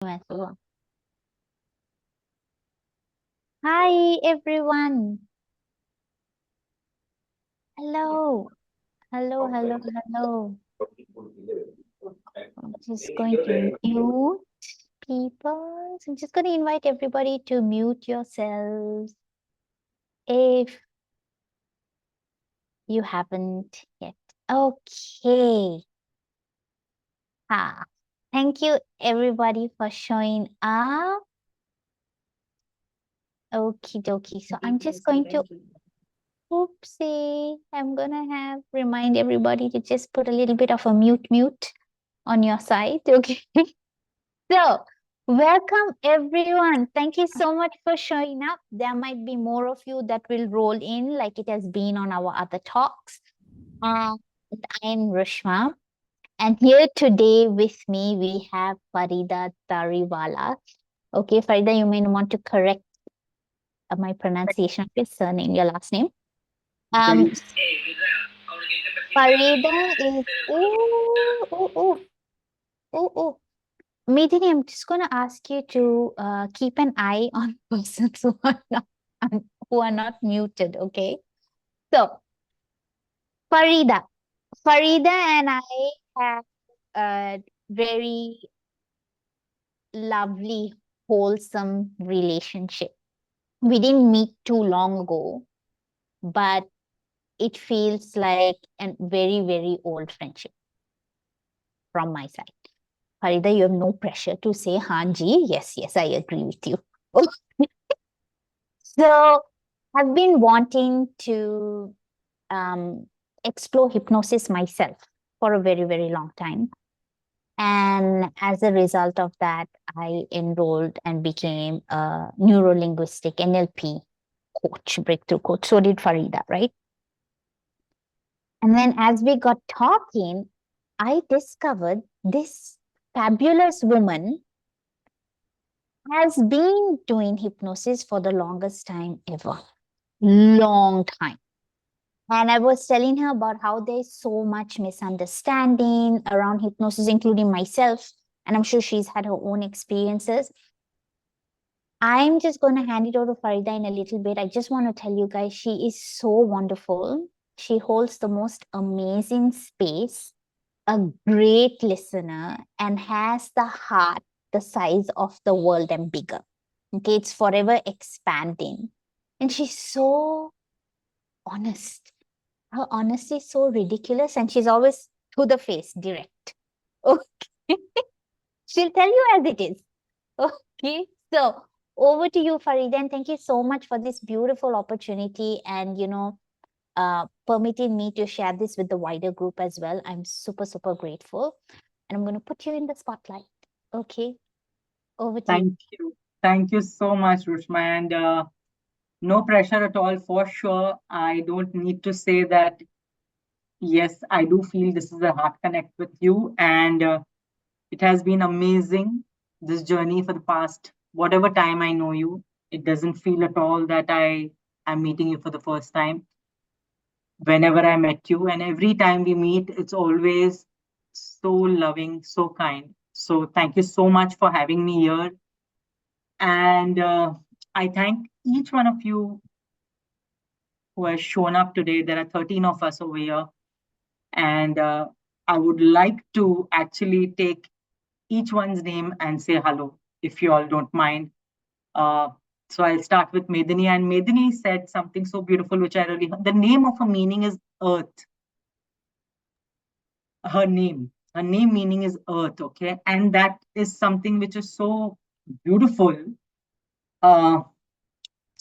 as well. Hi, everyone. Hello. Hello, hello, hello. I'm just going to mute people. So I'm just going to invite everybody to mute yourselves if you haven't yet. Okay. Thank you, everybody, for showing up. Okie dokie. So I'm just going to Oopsie. I'm gonna have remind everybody to just put a little bit of a mute on your side. Okay. So welcome everyone. Thank you so much for showing up. There might be more of you that will roll in like it has been on our other talks. I'm Rushma. And here today with me we have Farida Dariwala. Okay, Farida, you may want to correct my pronunciation of your surname, your last name. Um, Farida is oh. Medini, I'm just gonna ask you to keep an eye on persons who are not muted, okay? So Farida. Farida and I have a very lovely, wholesome relationship. We didn't meet too long ago, but it feels like a very, very old friendship from my side. Farida, you have no pressure to say Hanji. Yes, I agree with you. So I've been wanting to explore hypnosis myself for a very, very long time. And as a result of that, I enrolled and became a neuro-linguistic NLP coach, breakthrough coach. So did Farida, right? And then as we got talking, I discovered this fabulous woman has been doing hypnosis for the longest time ever. Long time. And I was telling her about how there's so much misunderstanding around hypnosis, including myself. And I'm sure she's had her own experiences. I'm just going to hand it over to Farida in a little bit. I just want to tell you guys, she is so wonderful. She holds the most amazing space, a great listener, and has the heart the size of the world and bigger. Okay, it's forever expanding. And she's so honest. Her honesty is so ridiculous, and she's always to the face, direct. Okay. She'll tell you as it is. Okay. So over to you, Farida, and thank you so much for this beautiful opportunity and permitting me to share this with the wider group as well. I'm super, super grateful. And I'm going to put you in the spotlight. Okay. Over to you. Thank you. Thank you so much, Rushma. And no pressure at all, for sure. I don't need to say that, yes, I do feel this is a heart connect with you. And it has been amazing, this journey for the past whatever time I know you. It doesn't feel at all that I am meeting you for the first time. Whenever I met you, and every time we meet, it's always so loving, so kind. So thank you so much for having me here. And I thank each one of you who has shown up today. There are 13 of us over here. And I would like to actually take each one's name and say hello, if you all don't mind. Uh, so I'll start with Medini. And Medini said something so beautiful, which I really, the name of her meaning is Earth. Her name meaning is Earth, okay? And that is something which is so beautiful. Uh,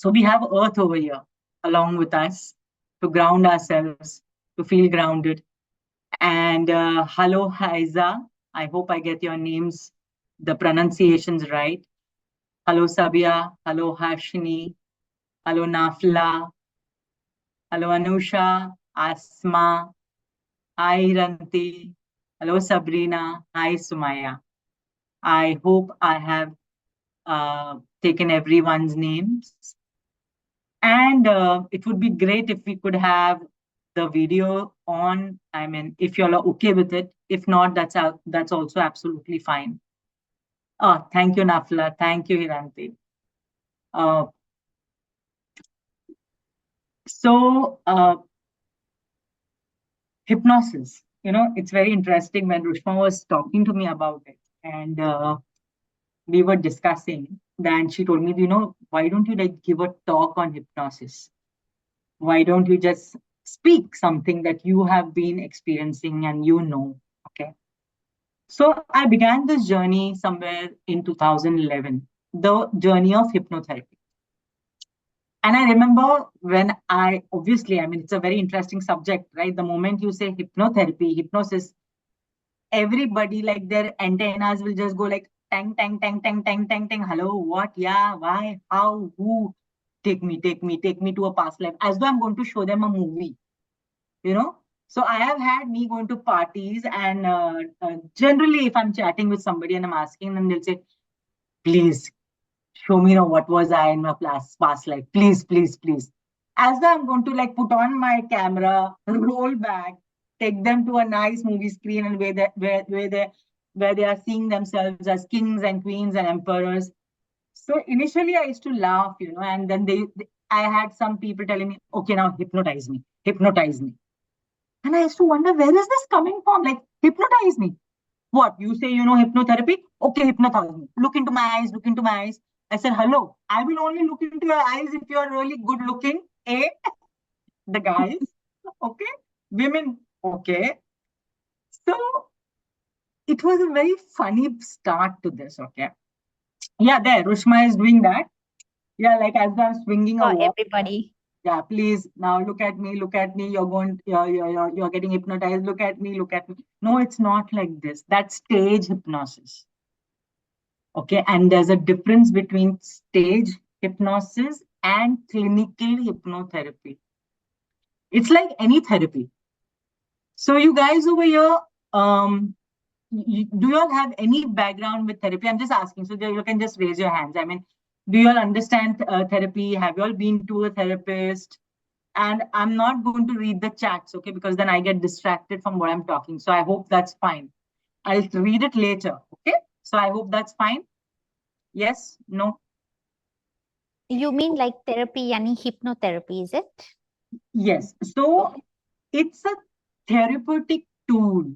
So we have Earth over here along with us to ground ourselves, to feel grounded. And hello, Haiza. I hope I get your names, the pronunciations right. Hello, Sabia. Hello, Hashini. Hello, Nafla. Hello, Anusha. Asma. Hi, Ranti. Hello, Sabrina. Hi, Sumaya. I hope I have taken everyone's names. And it would be great if we could have the video on. I mean, if you all are okay with it. If not, that's also absolutely fine. Oh, thank you, Nafla. Thank you, Hiranti. Uh, so, hypnosis, it's very interesting when Rushma was talking to me about it. And we were discussing, then she told me, why don't you like give a talk on hypnosis? Why don't you just speak something that you have been experiencing and Okay. So I began this journey somewhere in 2011, the journey of hypnotherapy. And I remember when obviously, I mean, it's a very interesting subject, right? The moment you say hypnotherapy, hypnosis, everybody, like their antennas will just go like tang, tang, tang, tang, tang, tang, tang. Hello, what? Yeah, why? How? Who? Take me to a past life, as though I'm going to show them a movie, you know? So I have had me going to parties, and generally, if I'm chatting with somebody and I'm asking them, they'll say, please show me, what was I in my past life. Please, please, please. As though I'm going to like put on my camera, roll back, take them to a nice movie screen, and where they are seeing themselves as kings and queens and emperors. So initially I used to laugh, and then I had some people telling me, okay, now hypnotize me. And I used to wonder, where is this coming from? Like, hypnotize me. What? You say you know hypnotherapy? Okay, hypnotize me. Look into my eyes, look into my eyes. I said, hello, I will only look into your eyes if you are really good looking. A, the guys. Okay. Women. Okay. So it was a very funny start to this. Okay. Yeah, there. Rushma is doing that. Yeah, like as I'm swinging a For wall. everybody. Yeah, please now look at me, look at me. You're getting hypnotized. Look at me, look at me. No, it's not like this. That's stage hypnosis. Okay, and there's a difference between stage hypnosis and clinical hypnotherapy. It's like any therapy. So you guys over here, do you all have any background with therapy? I'm just asking, so that you can just raise your hands. I mean, do you all understand therapy? Have you all been to a therapist? And I'm not going to read the chats, okay, because then I get distracted from what I'm talking. So I hope that's fine. I'll read it later, okay? So I hope that's fine. Yes, no, You mean like therapy, yani hypnotherapy, is it? yes. So Okay. it's a therapeutic tool.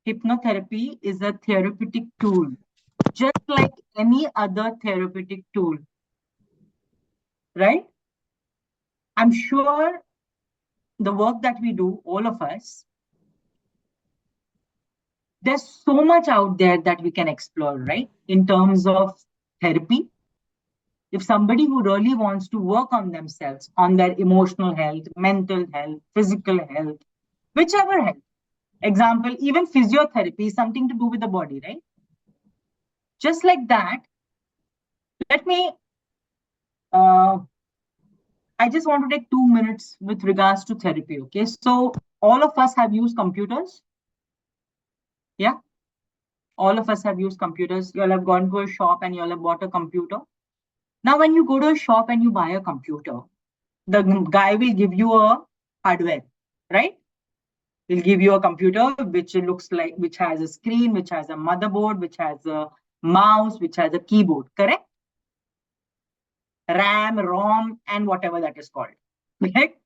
Hypnotherapy is a therapeutic tool, just like any other therapeutic tool, right? I'm sure the work that we do, all of us, there's so much out there that we can explore, right? In terms of therapy, if somebody who really wants to work on themselves, on their emotional health, mental health, physical health, whichever health, example, even physiotherapy is something to do with the body, right? Just like that, let me, uh, I just want to take 2 minutes with regards to therapy, okay? So, all of us have used computers. Yeah, all of us have used computers. You all have gone to a shop and you all have bought a computer. Now, when you go to a shop and you buy a computer, the guy will give you a hardware, right? He'll give you a computer which looks like, which has a screen, which has a motherboard, which has a mouse, which has a keyboard, correct? RAM, ROM, and whatever that is called. Correct?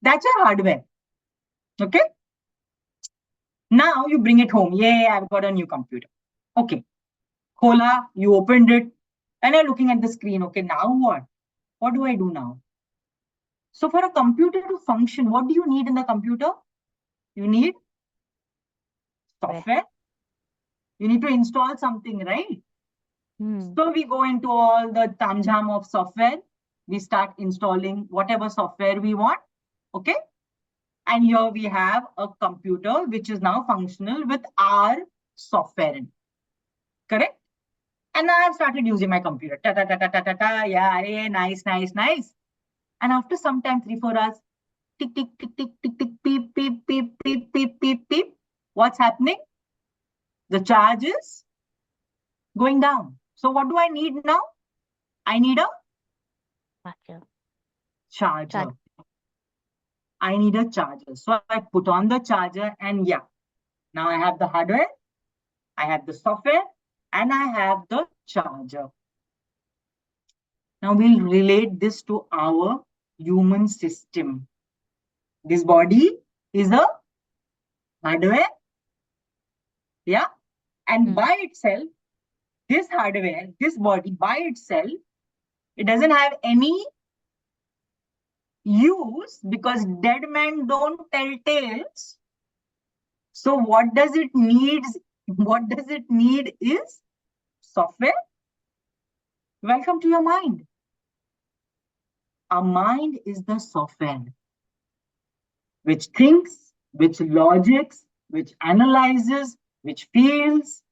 That's your hardware. Okay. Now you bring it home. Yay, I've got a new computer. Okay. Kola, you opened it and you're looking at the screen. Okay, now what? What do I do now? So for a computer to function, what do you need in the computer? You need software. You need to install something, right? So we go into all the tamjam of software. We start installing whatever software we want. Okay. And here we have a computer which is now functional with our software in. Correct? And now I've started using my computer. Ta ta ta ta ta ta ta. Yeah, yeah, nice, nice, nice. And after some time, 3, 4 hours, tick, tick, tick, tick, tick, tick, beep, beep, beep, beep, beep, beep, beep. What's happening? The charge is going down. So what do I need now? I need a Gotcha. charger. I need a charger. So I put on the charger and yeah, now I have the hardware, I have the software, and I have the charger. Now we'll relate this to our human system. This body is a hardware, yeah, and by itself, this hardware, this body by itself, it doesn't have any use because dead men don't tell tales. So what does it need? What does it need is software. Welcome to your mind. Our mind is the software which thinks, which logics, which analyzes, which feels,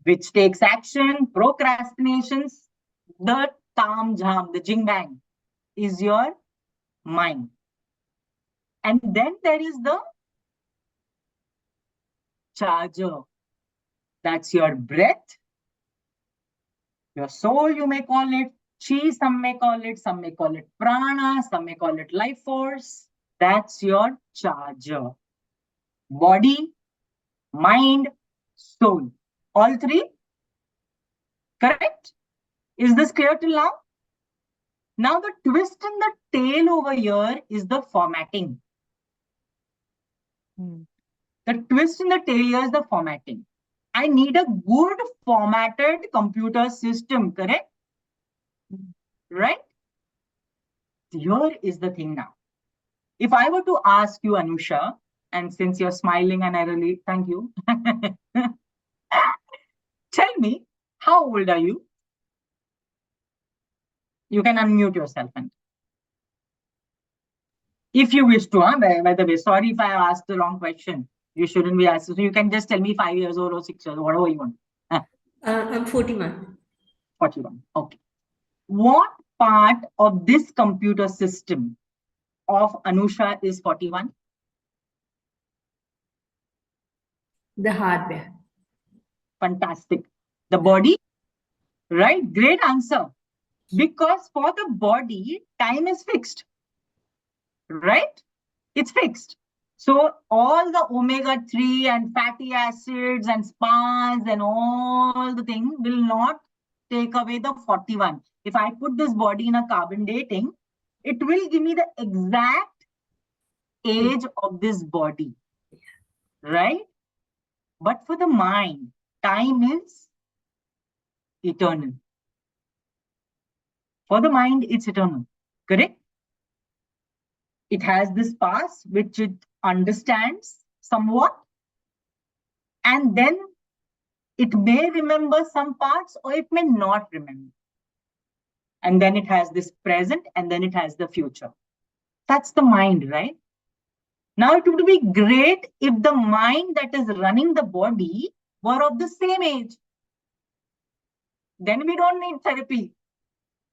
which takes action, procrastinations. The tam jam, the jing bang is your mind. And then there is the charger. That's your breath, your soul, you may call it. Chi, some may call it. Some may call it prana. Some may call it life force. That's your charger. Body, mind, soul. All three? Correct? Is this clear till now? Now the twist in the tail over here is the formatting. The twist in the tail here is the formatting. I need a good formatted computer system, correct? Right? Here is the thing now. If I were to ask you, Anusha, and since you're smiling and I really thank you, tell me, how old are you? You can unmute yourself. And if you wish to, by the way, sorry if I asked the wrong question. You shouldn't be asked. So you can just tell me 5 years old or 6 years, whatever you want. I'm 41. 41. Okay. What part of this computer system of Anusha is 41? The hardware. Fantastic. The body? Right? Great answer. Because for the body, time is fixed. Right? It's fixed. So all the omega-3 and fatty acids and spas and all the things will not take away the 41. If I put this body in a carbon dating, it will give me the exact age of this body. Right? But for the mind, time is eternal. For the mind, it's eternal. Correct? It has this past which it understands somewhat, and then it may remember some parts or it may not remember. And then it has this present, and then it has the future. That's the mind, right? Now, it would be great if the mind that is running the body were of the same age. Then we don't need therapy.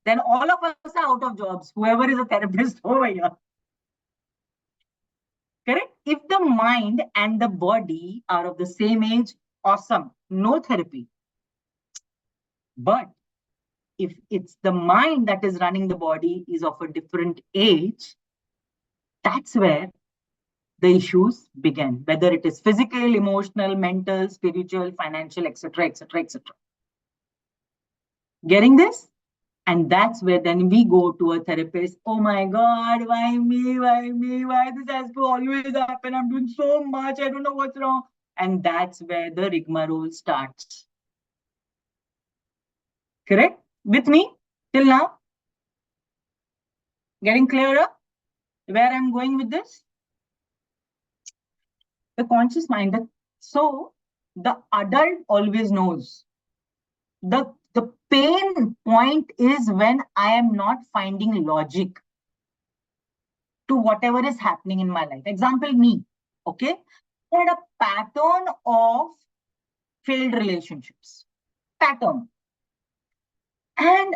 Then all of us are out of jobs, whoever is a therapist over here. Correct? If the mind and the body are of the same age, awesome, no therapy. But if it's the mind that is running the body is of a different age, that's where the issues begin, whether it is physical, emotional, mental, spiritual, financial, etc., etc., etc. Getting this? And that's where then we go to a therapist. Oh my God, why me? Why me? Why this has to always happen? I'm doing so much. I don't know what's wrong. And that's where the rigmarole starts. Correct? With me till now? Getting clearer where I'm going with this? The conscious mind. So the adult always knows. The pain point is when I am not finding logic to whatever is happening in my life. Example, me. Okay. I had a pattern of failed relationships. Pattern. And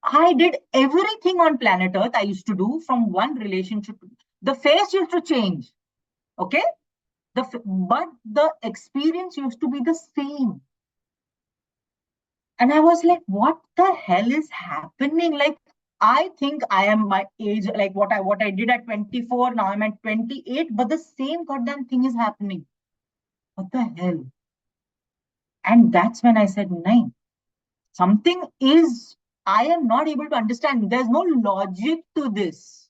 I did everything on planet Earth I used to do from one relationship. The face used to change. Okay. But the experience used to be the same. And I was like, what the hell is happening? Like, I think I am my age, like what I did at 24, now I'm at 28, but the same goddamn thing is happening. What the hell? And that's when I said, "Nahin, something is, I am not able to understand. There's no logic to this."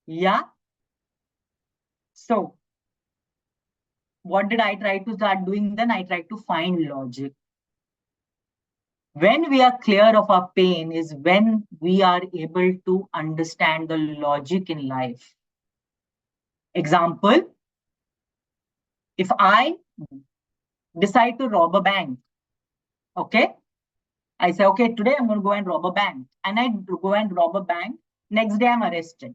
Yeah. So what did I try to start doing then? I tried to find logic. When we are clear of our pain is when we are able to understand the logic in life. Example, if I decide to rob a bank, okay? I say, okay, today I'm going to go and rob a bank. And I go and rob a bank. Next day I'm arrested.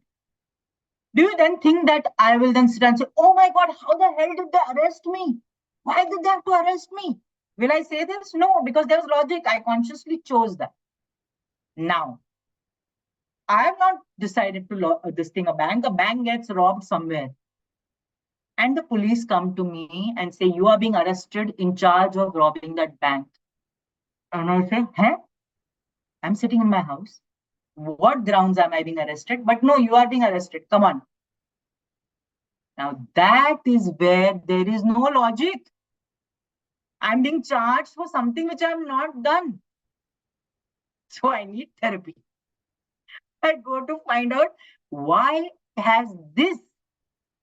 Do you then think that I will then sit and say, oh my God, how the hell did they arrest me? Why did they have to arrest me? Will I say this? No, because there's logic. I consciously chose that. Now, I have not decided to this thing a bank. A bank gets robbed somewhere. And the police come to me and say, you are being arrested in charge of robbing that bank. And I say, huh? I'm sitting in my house. What grounds am I being arrested? But no, you are being arrested. Come on. Now that is where there is no logic. I'm being charged for something which I have not done. So I need therapy. I go to find out why has this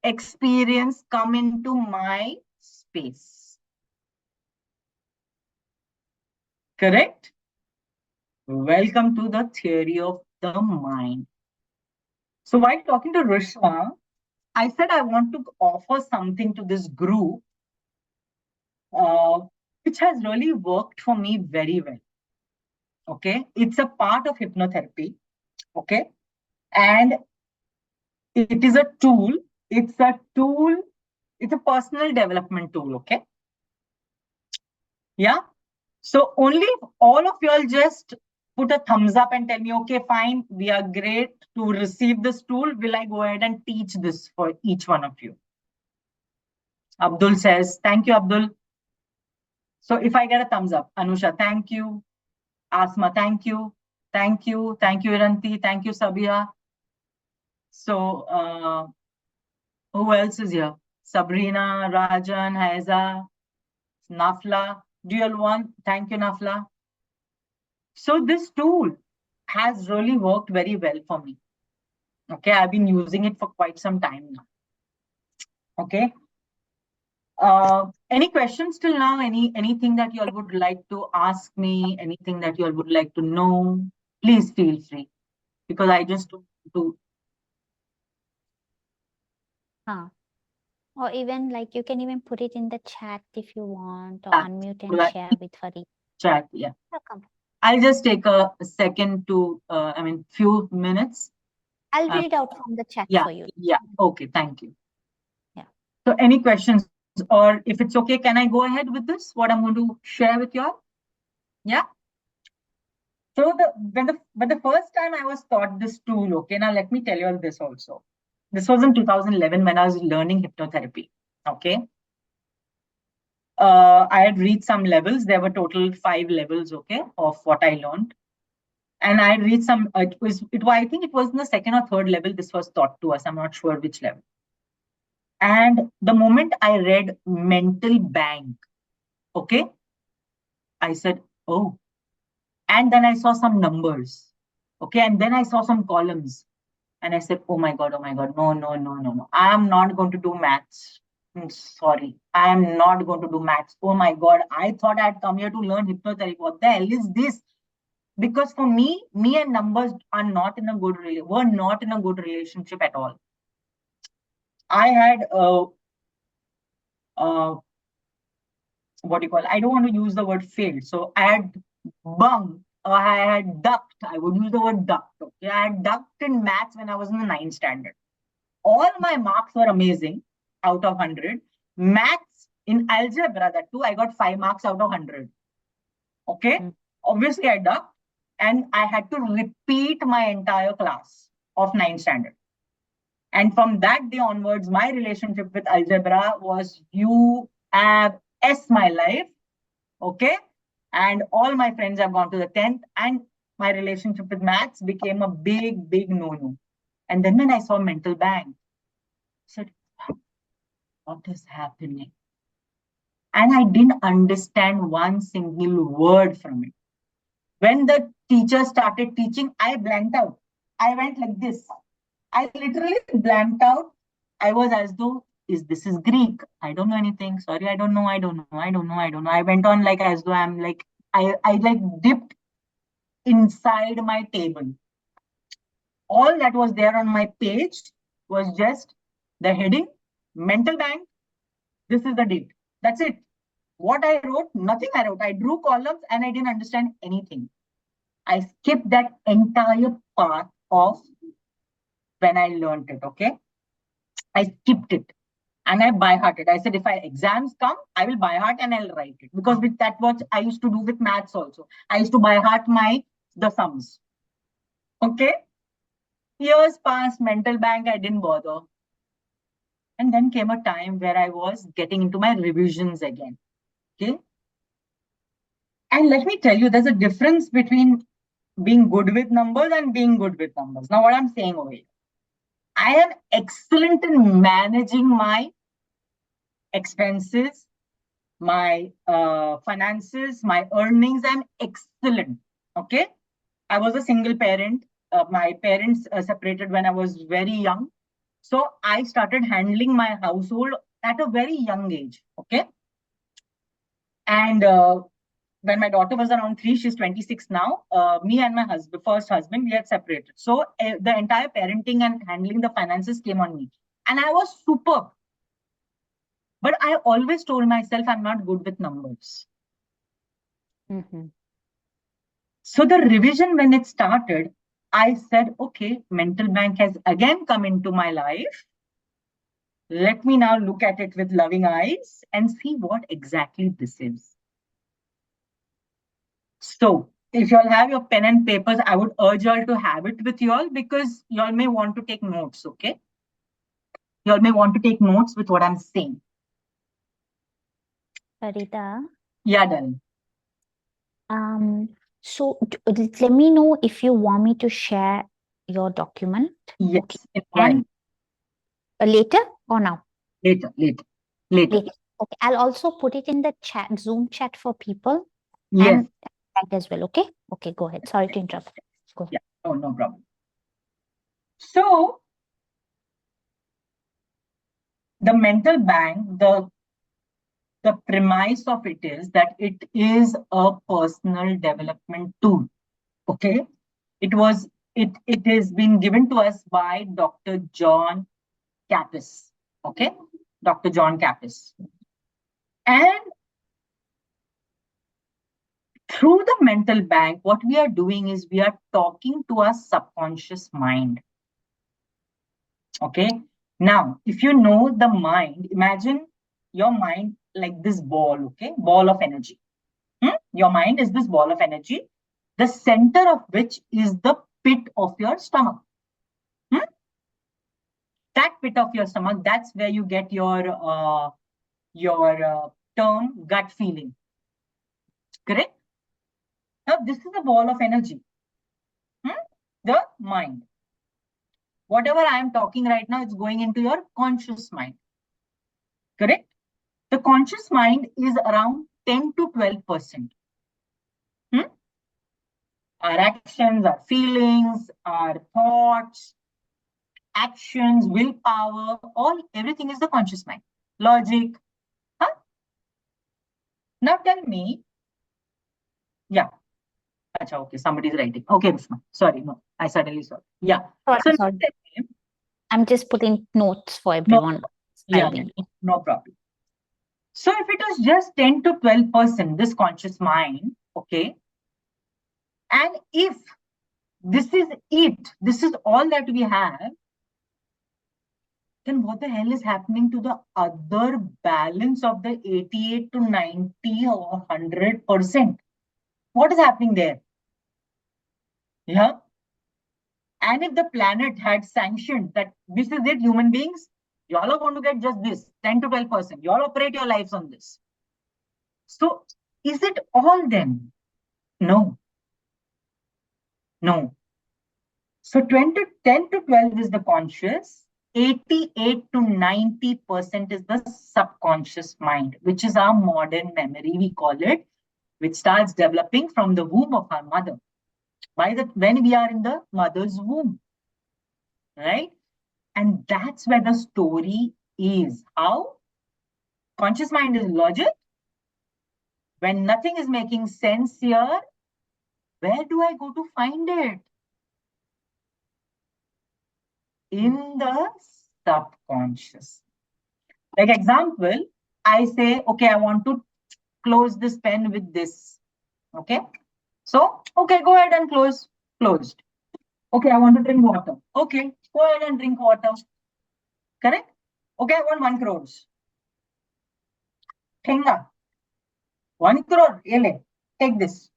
experience come into my space. Correct? Welcome to the theory of the mind. So while talking to Rishma, I said I want to offer something to this group which has really worked for me very well. Okay, it's a part of hypnotherapy. Okay, and it is a tool. It's a tool. It's a personal development tool. Okay, yeah. So only if all of you all just put a thumbs up and tell me, okay, fine, we are great to receive this tool. Will I go ahead and teach this for each one of you? Abdul says, thank you, Abdul. So if I get a thumbs up, Anusha, thank you. Asma, thank you. Thank you. Thank you, Iranti. Thank you, Sabia. So who else is here? Sabrina, Rajan, Haiza, Nafla. Do you all want? Thank you, Nafla. So this tool has really worked very well for me. Okay, I've been using it for quite some time now. Okay. Any questions till now? Anything that you all would like to ask me? Anything that you all would like to know? Please feel free, because I just want to. Or even like you can even put it in the chat if you want, or Yeah, unmute and right. share with Farid. Chat. Yeah. Welcome. I'll just take a second to, few minutes. I'll read out from the chat Yeah. for you. Yeah. Okay. Thank you. Yeah. So any questions, or if it's okay, can I go ahead with this? What I'm going to share with you all? Yeah. So the first time I was taught this tool, okay, now let me tell you all this also. This was in 2011 when I was learning hypnotherapy. Okay. I had reached some levels. There were total 5 levels, okay, of what I learned. And I read some. I think it was in the second or third level. This was taught to us. I'm not sure which level. And the moment I read mental bank, okay, I said, oh. And then I saw some numbers, okay, and then I saw some columns, and I said, oh my god, no, no, no, no, no. I am not going to do maths. Sorry, I am not going to do maths. Oh my god, I thought I'd come here to learn hypnotherapy. What the hell is this? Because for me and numbers are not in a good were not in a good relationship at all. I had what do you call? I don't want to use the word failed. So I had bunked, or I had ducked. I would use the word ducked. Okay, I had ducked in maths when I was in the 9th standard. All my marks were amazing, out of 100. Maths in algebra, that too, I got 5 marks out of 100. Okay, obviously I ducked, and I had to repeat my entire class of 9th standard. And from that day onwards, my relationship with algebra was you have S my life. Okay. And all my friends have gone to the 10th, and my relationship with maths became a big, big no-no. And then when I saw mental bank, I said, what is happening? and I didn't understand one single word from it. When the teacher started teaching, I blanked out. I went like this. I literally blanked out. I was as though, this is Greek? I don't know anything. Sorry, I don't know. I don't know. I don't know. I don't know. I went on like as though I'm like I like dipped inside my table. All that was there on my page was just the heading, mental bank. This is the date. That's it. What I wrote, nothing I wrote. I drew columns and I didn't understand anything. I skipped that entire part of when I learned it. Okay. I skipped it and I by hearted. I said, if I exams come, I will by heart and I'll write it, because with that what I used to do with maths also. I used to by heart the sums. Okay. Years passed, mental bank, I didn't bother. And then came a time where I was getting into my revisions again. Okay. And let me tell you, there's a difference between being good with numbers and being good with numbers. Now, what I'm saying over here, I am excellent in managing my expenses, my finances, my earnings. I'm excellent. Okay. I was a single parent. My parents separated when I was very young. So I started handling my household at a very young age. Okay. And when my daughter was around 3, she's 26 now. Me and my first husband, we had separated. So the entire parenting and handling the finances came on me. And I was superb. But I always told myself I'm not good with numbers. Mm-hmm. So the revision, when it started, I said, okay, mental bank has again come into my life. Let me now look at it with loving eyes and see what exactly this is. So if you all have your pen and papers, I would urge you all to have it with you all, because you all may want to take notes, okay? You all may want to take notes with what I'm saying. Farida, Yeah, darling. so let me know if you want me to share your document. Yes, Okay. in a while. And later or now? Later. Later. Okay. I'll also put it in the chat, Zoom chat for people. Yes. And that as well. Okay. Okay. Go ahead. Sorry to interrupt. Go ahead. Yeah. Oh, no problem. So the mental bank, the premise of it is that it is a personal development tool. Okay. It has been given to us by Dr. John Kappas. Okay. Dr. John Kappas. And through the mental bank, what we are doing is we are talking to our subconscious mind. Okay. Now, if you know the mind, imagine your mind like this ball, okay? Ball of energy. Your mind is this ball of energy, the center of which is the pit of your stomach. That pit of your stomach, that's where you get your term gut feeling. Correct? Now, this is a ball of energy. The mind. Whatever I am talking right now, it's going into your conscious mind. Correct? The conscious mind is around 10 to 12%. Our actions, our feelings, our thoughts, actions, willpower, everything is the conscious mind. Logic. Huh? Now tell me. Yeah. Achha, okay, somebody's writing. Okay, Rushma. Sorry, no, I suddenly saw. Yeah. Sorry. I'm just putting notes for everyone. Yeah, no problem. So if it was just 10 to 12%, this conscious mind, okay, and if this is all that we have, then what the hell is happening to the other balance of the 88 to 90 or 100%? What is happening there? Yeah. And if the planet had sanctioned that this is it, human beings, you all are going to get just this 10 to 12%. You all operate your lives on this. So is it all then? No. No. So 10 to 12 is the conscious, 88 to 90% is the subconscious mind, which is our modern memory, we call it, which starts developing from the womb of our mother. When we are in the mother's womb, right? And that's where the story is. How? Conscious mind is logic. When nothing is making sense here, where do I go to find it? In the subconscious. Like example, I say, okay, I want to close this pen with this. Okay. So, okay, go ahead and close. Closed. Okay, I want to drink water. Okay, go ahead and drink water. Correct? Okay, I want 1 crore. Thenga. 1 crore. Ele. Take this.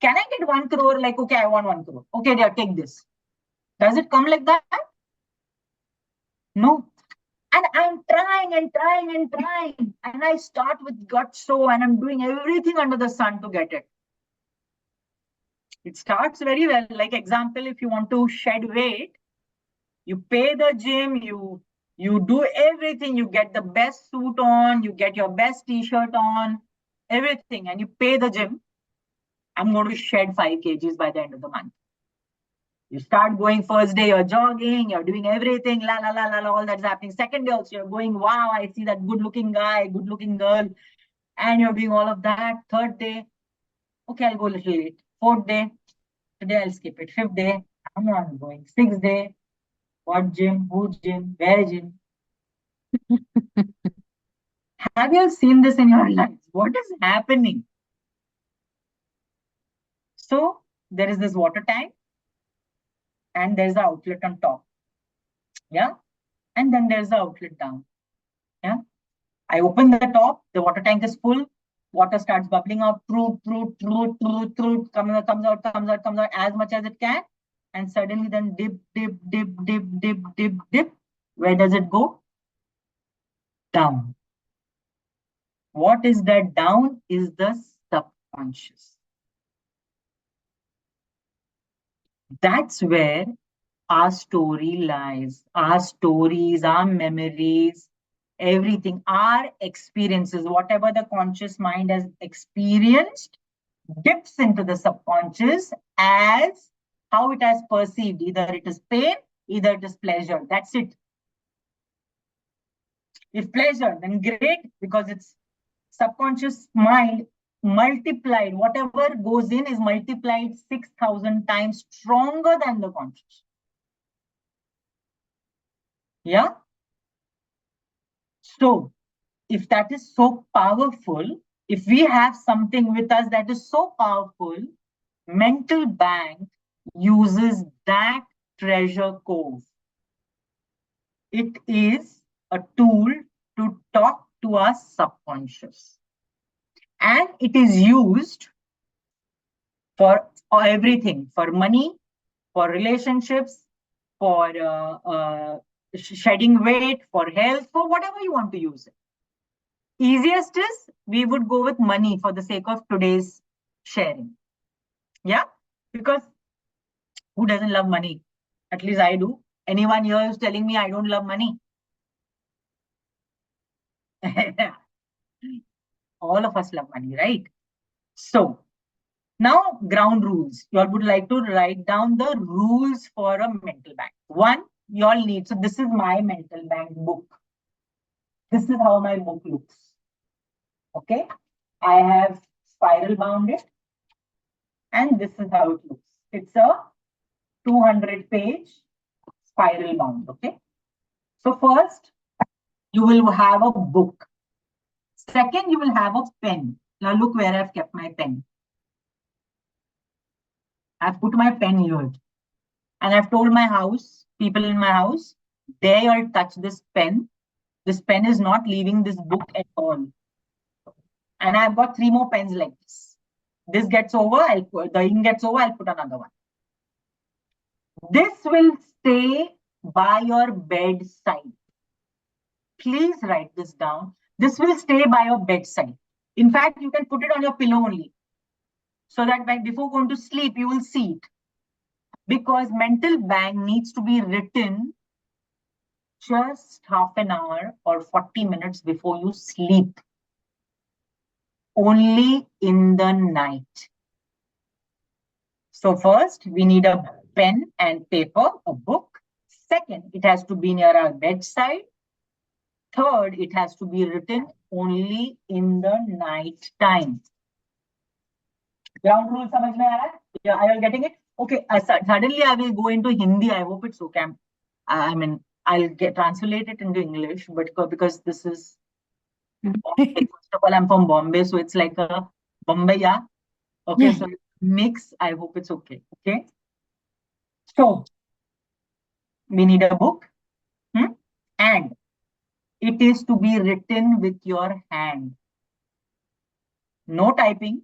Can I get 1 crore? Like, okay, I want 1 crore. Okay, dear, take this. Does it come like that? No. And I'm trying and trying and trying. And I start with gut show and I'm doing everything under the sun to get it. It starts very well. Like example, if you want to shed weight, you pay the gym, you do everything, you get the best suit on, you get your best t-shirt on, everything, and you pay the gym. I'm going to shed 5 kgs by the end of the month. You start going first day, you're jogging, you're doing everything, la la la la, la all that's happening. Second day also, you're going, wow, I see that good looking guy, good looking girl, and you're doing all of that. Third day, okay, I'll go a little late. Fourth day, today I'll skip it. Fifth day, I'm not going. Sixth day, what gym, who gym, where gym? Have you seen this in your life? What is happening? So there is this water tank and there's the outlet on top. Yeah. And then there's the outlet down. Yeah. I open the top, the water tank is full, water starts bubbling out, comes out as much as it can. And suddenly then dip. Where does it go? Down. What is that down? Is the subconscious. That's where our story lies. Our stories, our memories, everything, our experiences, whatever the conscious mind has experienced, dips into the subconscious as how it has perceived. Either it is pain, either it is pleasure. That's it. If pleasure, then great, because it's subconscious mind multiplied. Whatever goes in is multiplied 6,000 times stronger than the conscious. Yeah. So if that is so powerful, if we have something with us that is so powerful, mental bank uses that treasure cove. It is a tool to talk to our subconscious. And it is used for everything, for money, for relationships, for shedding weight, for health, for whatever you want to use it. Easiest is we would go with money for the sake of today's sharing. Yeah, because who doesn't love money? At least I do. Anyone here is telling me I don't love money? All of us love money, right? So now ground rules. You all would like to write down the rules for a mental bank. One, you all need. So this is my mental bank book. This is how my book looks. Okay. I have spiral bound it. And this is how it looks. It's a 200-page spiral bound. Okay. So first, you will have a book. Second, you will have a pen. Now look where I've kept my pen. I've put my pen here. And I've told my house, people in my house, they all touch this pen. This pen is not leaving this book at all. And I've got 3 more pens like this. This gets over, the ink gets over, I'll put another one. This will stay by your bedside. Please write this down. This will stay by your bedside. In fact, you can put it on your pillow only. So that before going to sleep, you will see it. Because mental bank needs to be written just half an hour or 40 minutes before you sleep. Only in the night. So first, we need a pen and paper, a book. Second, it has to be near our bedside. Third, it has to be written only in the night time. Ground rule samajh mein aa raha hai? Yeah, are you getting it? Okay, suddenly I will go into Hindi. I hope it's okay. I mean, I'll translate it into English, but because this is Bombay. First of all, I'm from Bombay, so it's like a Bombay, yeah. Okay, so mix. I hope it's okay. Okay. So we need a book, and it is to be written with your hand. No typing.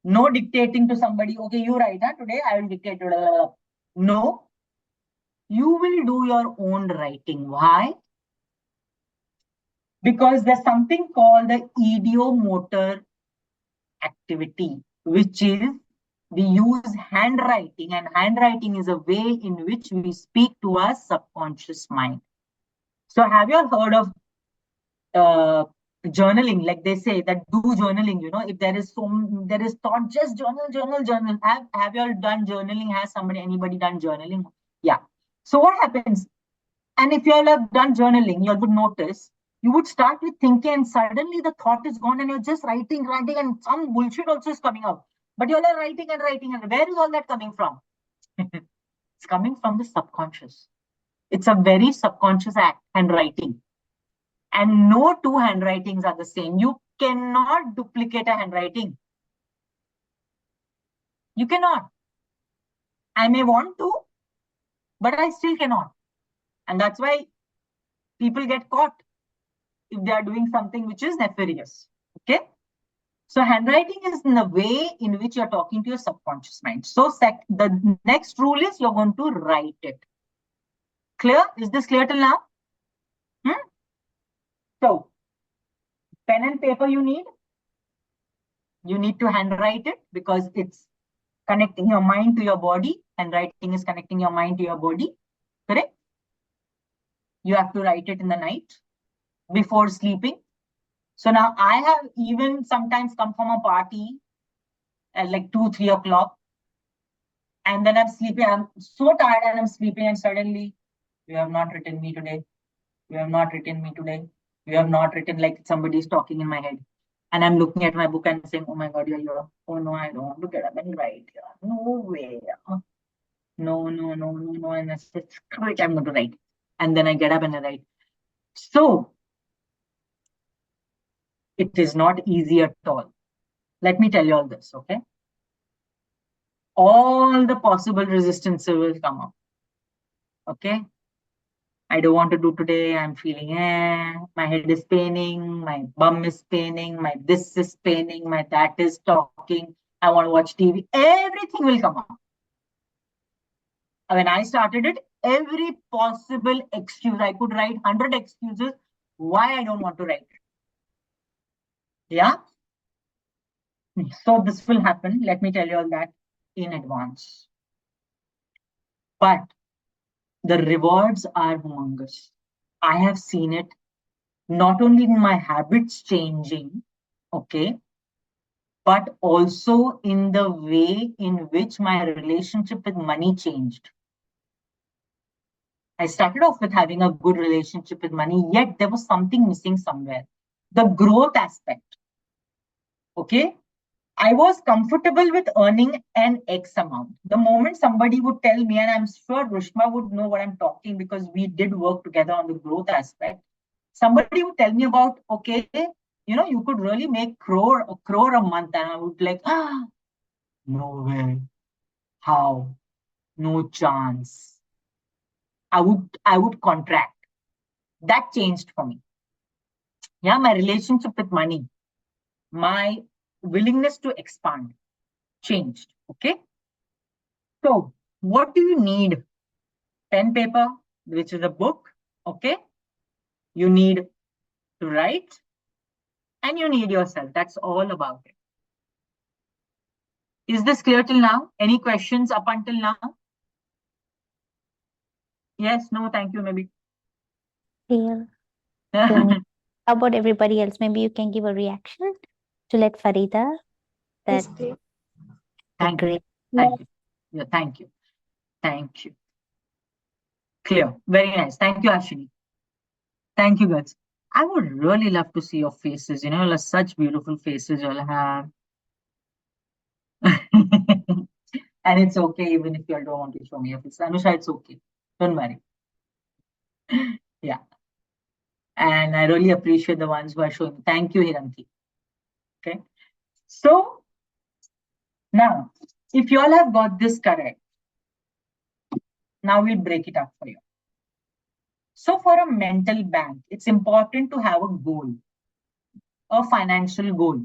No dictating to somebody. Okay, you write. Huh? Today I will dictate. No. You will do your own writing. Why? Because there's something called the idiomotor activity, which is we use handwriting, and handwriting is a way in which we speak to our subconscious mind. So have you all heard of journaling? Like they say that do journaling, if there is thought, just journal. Have you all done journaling? Has anybody done journaling? Yeah. So what happens? And if you all have done journaling, you all would notice you would start with thinking, and suddenly the thought is gone, and you're just writing, and some bullshit also is coming out. But you all are writing, and where is all that coming from? It's coming from the subconscious. It's a very subconscious act, handwriting. And no two handwritings are the same. You cannot duplicate a handwriting. You cannot. I may want to, but I still cannot. And that's why people get caught if they are doing something which is nefarious. Okay. So handwriting is in the way in which you're talking to your subconscious mind. So the next rule is you're going to write it. Clear? Is this clear till now? So pen and paper you need. You need to handwrite it because it's connecting your mind to your body. Handwriting is connecting your mind to your body. Correct? You have to write it in the night before sleeping. So now I have even sometimes come from a party at like 2, 3 o'clock. And then I'm sleeping. I'm so tired and I'm sleeping. And suddenly, you have not written me today. You have not written me today. You have not written, like somebody is talking in my head. And I'm looking at my book and saying, oh my God, you're here. Oh no, I don't want to get up and write. No way. No. And I said, screw it, I'm going to write. And then I get up and I write. So it is not easy at all. Let me tell you all this, okay? All the possible resistance will come up. Okay? I don't want to do today. I'm feeling, my head is paining, my bum is paining, my this is paining, my that is talking. I want to watch TV. Everything will come up. When I started it, every possible excuse, I could write 100 excuses why I don't want to write. Yeah? So this will happen. Let me tell you all that in advance. But the rewards are humongous. I have seen it not only in my habits changing, okay, but also in the way in which my relationship with money changed. I started off with having a good relationship with money, yet there was something missing somewhere. The growth aspect. Okay. I was comfortable with earning an X amount. The moment somebody would tell me, and I'm sure Rushma would know what I'm talking because we did work together on the growth aspect. Somebody would tell me about, okay, you could really make a crore a month. And I would be like, no way. How? No chance. I would contract. That changed for me. Yeah, my relationship with money, my willingness to expand changed. Okay. So what do you need? Pen, paper, which is a book. Okay. You need to write and you need yourself. That's all about it. Is this clear till now? Any questions up until now? Yes, no, thank you, maybe. clear to me. How about everybody else? Maybe you can give a reaction to let Farida. Yes, That please. Thank you. great. Thank you. Yeah, thank you. Thank you. Clear. Very nice. Thank you, Ashini. Thank you, guys. I would really love to see your faces. You know, like such beautiful faces you'll have. And it's okay even if you all don't want to show me your face. Anusha, it's okay. Don't worry. Yeah. And I really appreciate the ones who are showing. Thank you, Hiranki. Okay. So now, if you all have got this correct, now we'll break it up for you. So for a mental bank, it's important to have a goal, a financial goal.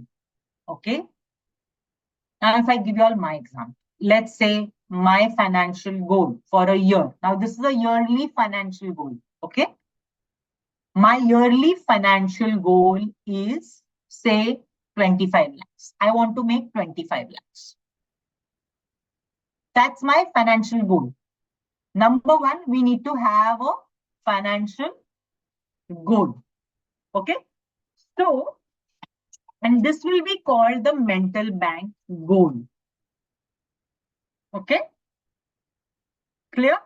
Okay. Now, if I give you all my example, let's say my financial goal for a year. Now, this is a yearly financial goal. Okay. My yearly financial goal is, say, 25 lakhs. I want to make 25 lakhs. That's my financial goal. Number one, we need to have a financial goal. Okay. So, and this will be called the mental bank goal. Okay. Clear?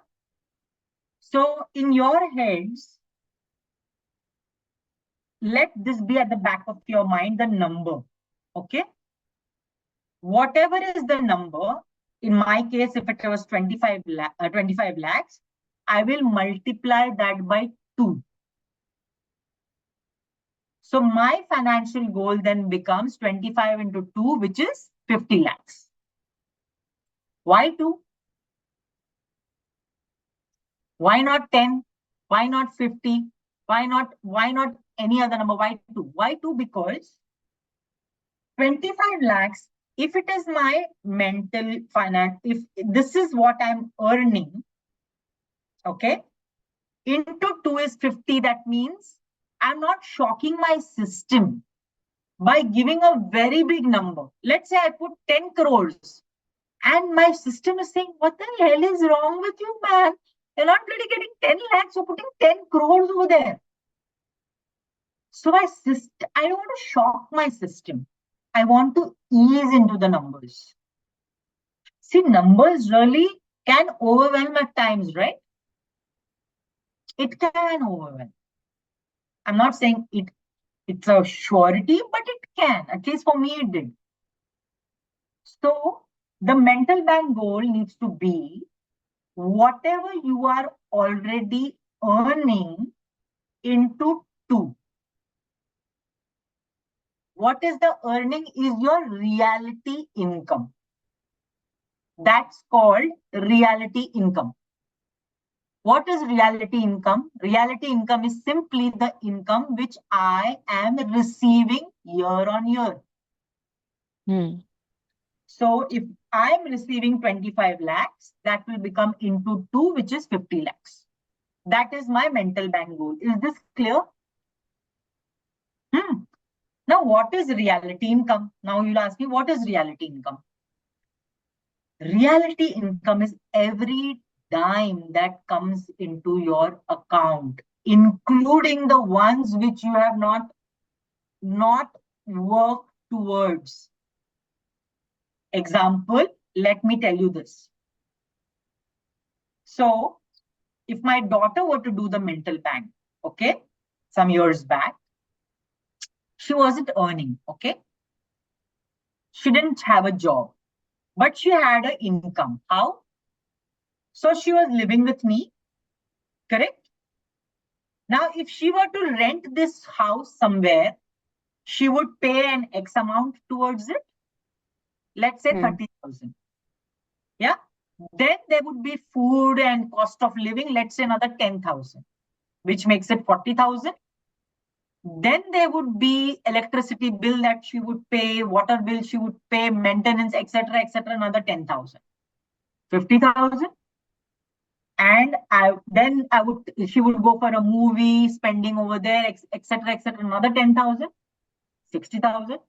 So, in your heads, let this be at the back of your mind, the number. Okay. Whatever is the number, in my case, if it was 25 lakhs, I will multiply that by 2. So my financial goal then becomes 25 into 2, which is 50 lakhs. Why 2? Why not 10? Why not 50? Why not any other number? Why 2? Why 2? Because 25 lakhs, if it is my mental finance, if this is what I'm earning, okay, into 2 is 50, that means I'm not shocking my system by giving a very big number. Let's say I put 10 crores and my system is saying, what the hell is wrong with you, man? You're not really getting 10 lakhs, you're putting 10 crores over there. So I don't want to shock my system. I want to ease into the numbers. See, numbers really can overwhelm at times, right? It can overwhelm. I'm not saying it's a surety, but it can. At least for me, it did. So the mental bank goal needs to be whatever you are already earning into 2. What is the earning is your reality income. That's called reality income. What is reality income? Reality income is simply the income which I am receiving year on year. So if I'm receiving 25 lakhs, that will become into 2, which is 50 lakhs. That is my mental bank goal. Is this clear? Now, what is reality income? Now you'll ask me, what is reality income? Reality income is every dime that comes into your account, including the ones which you have not worked towards. Example, let me tell you this. So, if my daughter were to do the mental bank, okay, some years back, she wasn't earning, okay? She didn't have a job, but she had an income. How? So she was living with me, correct? Now, if she were to rent this house somewhere, she would pay an X amount towards it. Let's say 30,000. Yeah. Then there would be food and cost of living, let's say another 10,000, which makes it 40,000. Then there would be electricity bill that she would pay, water bill she would pay, maintenance, etc., another 10,000, 50,000. And she would go for a movie, spending over there, etc., another 10,000, 60,000.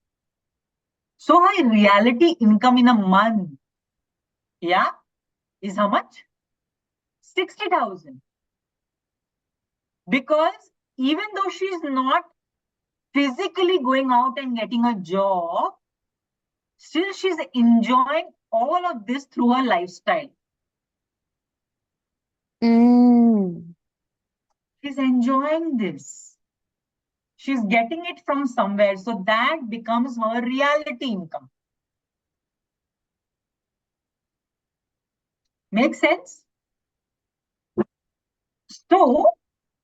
So her reality income in a month, yeah, is how much? 60,000. Because even though she's not physically going out and getting a job, still she's enjoying all of this through her lifestyle. Mm. She's enjoying this. She's getting it from somewhere. So that becomes her reality income. Make sense? So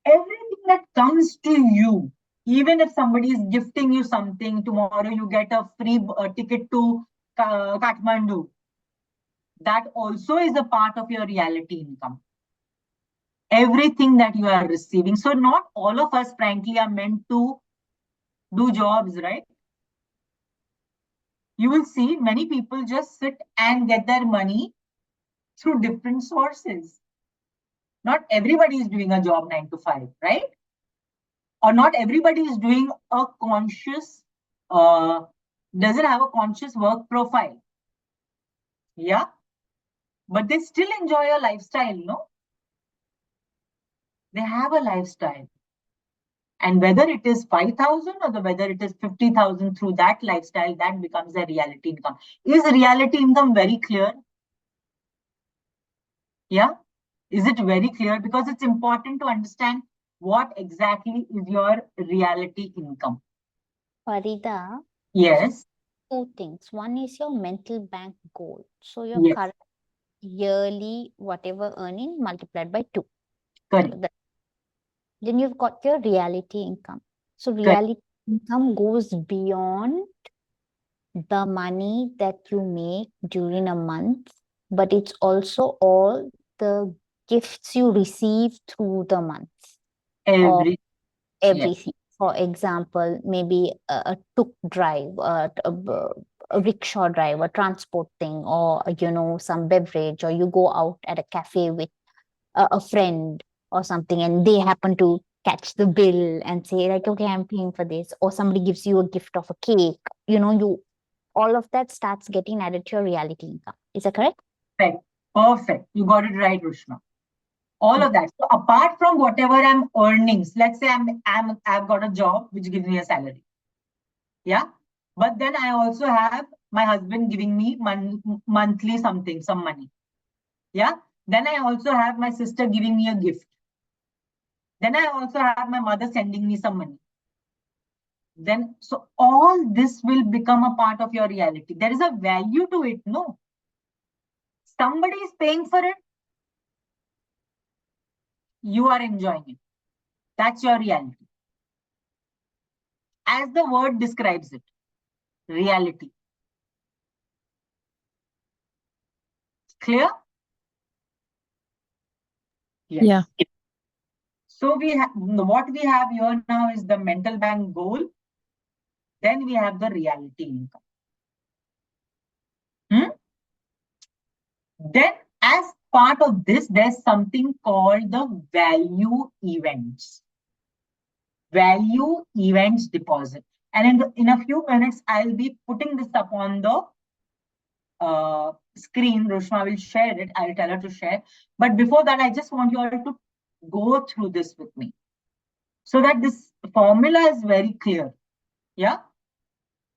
everything that comes to you, even if somebody is gifting you something, tomorrow you get a free ticket to Kathmandu, that also is a part of your reality income. Everything that you are receiving. So not all of us, frankly, are meant to do jobs, right? You will see many people just sit and get their money through different sources. Not everybody is doing a job 9 to 5, right? Or not everybody is doing a conscious, doesn't have a conscious work profile. Yeah. But they still enjoy a lifestyle, no? They have a lifestyle. And whether it is 5,000 or whether it is 50,000 through that lifestyle, that becomes a reality income. Is reality income very clear? Yeah. Is it very clear? Because it's important to understand what exactly is your reality income. Farida, Yes. two things. One is your mental bank goal. So your Yes. current yearly whatever earning multiplied by 2. Correct. So then you've got your reality income. So Correct. reality income goes beyond the money that you make during a month, but it's also all the gifts you receive through the month or Every. Yes. everything. For example, maybe a tuk drive, a rickshaw drive, a transport thing, or some beverage, or you go out at a cafe with a friend or something, and they happen to catch the bill and say like, okay, I'm paying for this, or somebody gives you a gift of a cake. You all of that starts getting added to your reality income. Is that correct? Perfect. Perfect. You got it right, Rushma. All of that. So apart from whatever I'm earning, let's say I've got a job which gives me a salary. Yeah. But then I also have my husband giving me monthly something, some money. Yeah. Then I also have my sister giving me a gift. Then I also have my mother sending me some money. Then, so all this will become a part of your reality. There is a value to it, no? Somebody is paying for it. You are enjoying it. That's your reality. As the word describes it, reality. Clear? Yes. Yeah. So what we have here now is the mental bank goal. Then we have the reality income. Then as part of this, there's something called the value events. Value events deposit. And in a few minutes, I'll be putting this up on the screen. Rushma will share it. I'll tell her to share. But before that, I just want you all to go through this with me so that this formula is very clear. Yeah.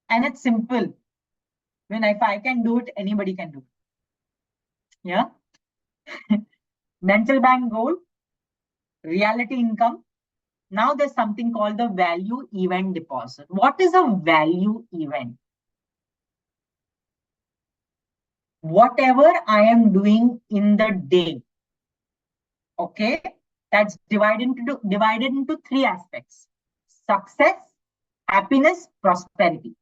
And it's simple. If I can do it, anybody can do it. Yeah. Mental bank goal, reality income. Now there's something called the value event deposit. What is a value event? Whatever I am doing in the day, okay, that's divided into three aspects: success, happiness, prosperity.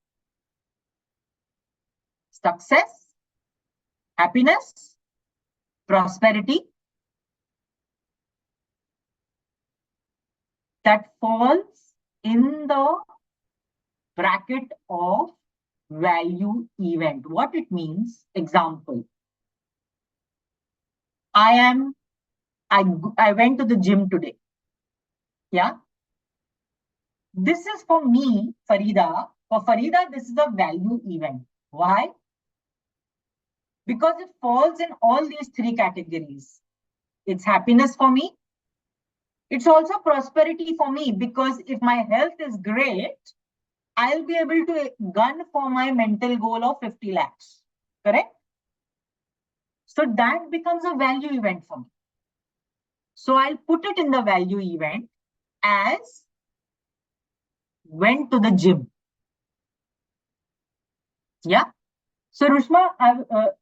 Success, happiness, prosperity. That falls in the bracket of value event. What it means, example, I went to the gym today. Yeah. This is for me, Farida. For Farida, this is a value event. Why? Because it falls in all these three categories. It's happiness for me. It's also prosperity for me, because if my health is great, I'll be able to gun for my mental goal of 50 lakhs. Correct? So that becomes a value event for me. So I'll put it in the value event as went to the gym. Yeah. So Rushma,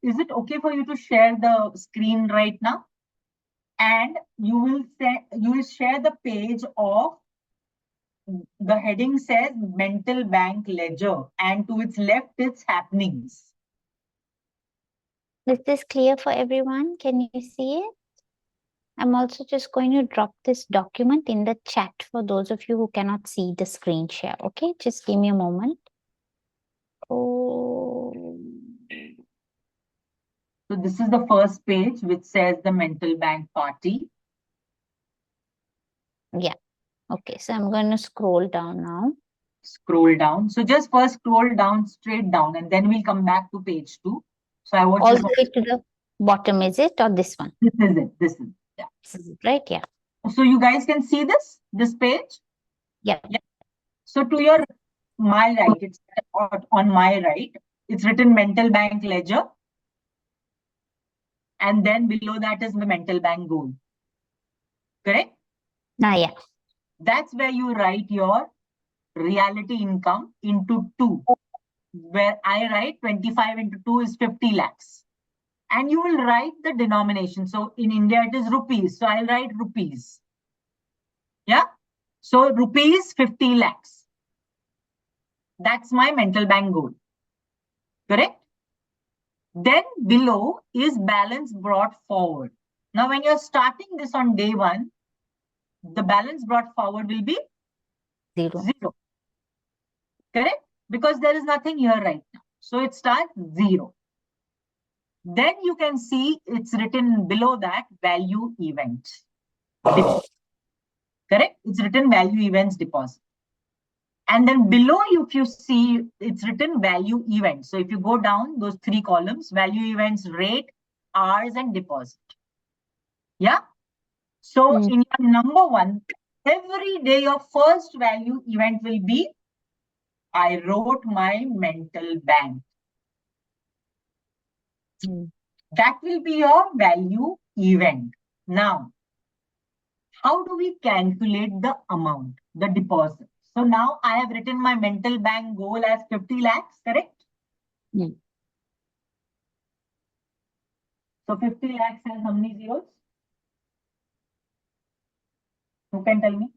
is it okay for you to share the screen right now? And you will share the page of, the heading says mental bank ledger, and to its left it's happenings. Is this clear for everyone? Can you see it? I'm also just going to drop this document in the chat for those of you who cannot see the screen share. Okay, just give me a moment. Oh, So this is the first page which says the mental bank party. yeah. Okay, so I'm going to scroll down now. Scroll down. So just first scroll down, straight down, and then we'll come back to page 2. So I want All you the way to the bottom, is it? Or this one? This is it. This is, yeah. This is it, right? Yeah. So you guys can see this page. Yeah. Yeah. So to my right, it's on my right. It's written mental bank ledger, and then below that is the mental bank goal. Correct? Yeah. That's where you write your reality income into 2, where I write 25 into 2 is 50 lakhs. And you will write the denomination. So in India, it is rupees. So I'll write rupees. Yeah. So rupees 50 lakhs. That's my mental bank goal. Correct? Then below is balance brought forward. Now, when you're starting this on day 1, the balance brought forward will be Zero. 0. Correct? Because there is nothing here right now. So it starts 0. Then you can see it's written below that value event. Deposit. Correct? It's written value events deposit. And then below, if you see, it's written value events. So if you go down those 3 columns, value events, rate, hours, and deposit. Yeah. So in your number 1, every day your first value event will be, I wrote my mental bank. That will be your value event. Now, how do we calculate the amount, the deposit? So now I have written my mental bank goal as 50 lakhs, correct? So 50 lakhs has how many zeros? Who can tell me?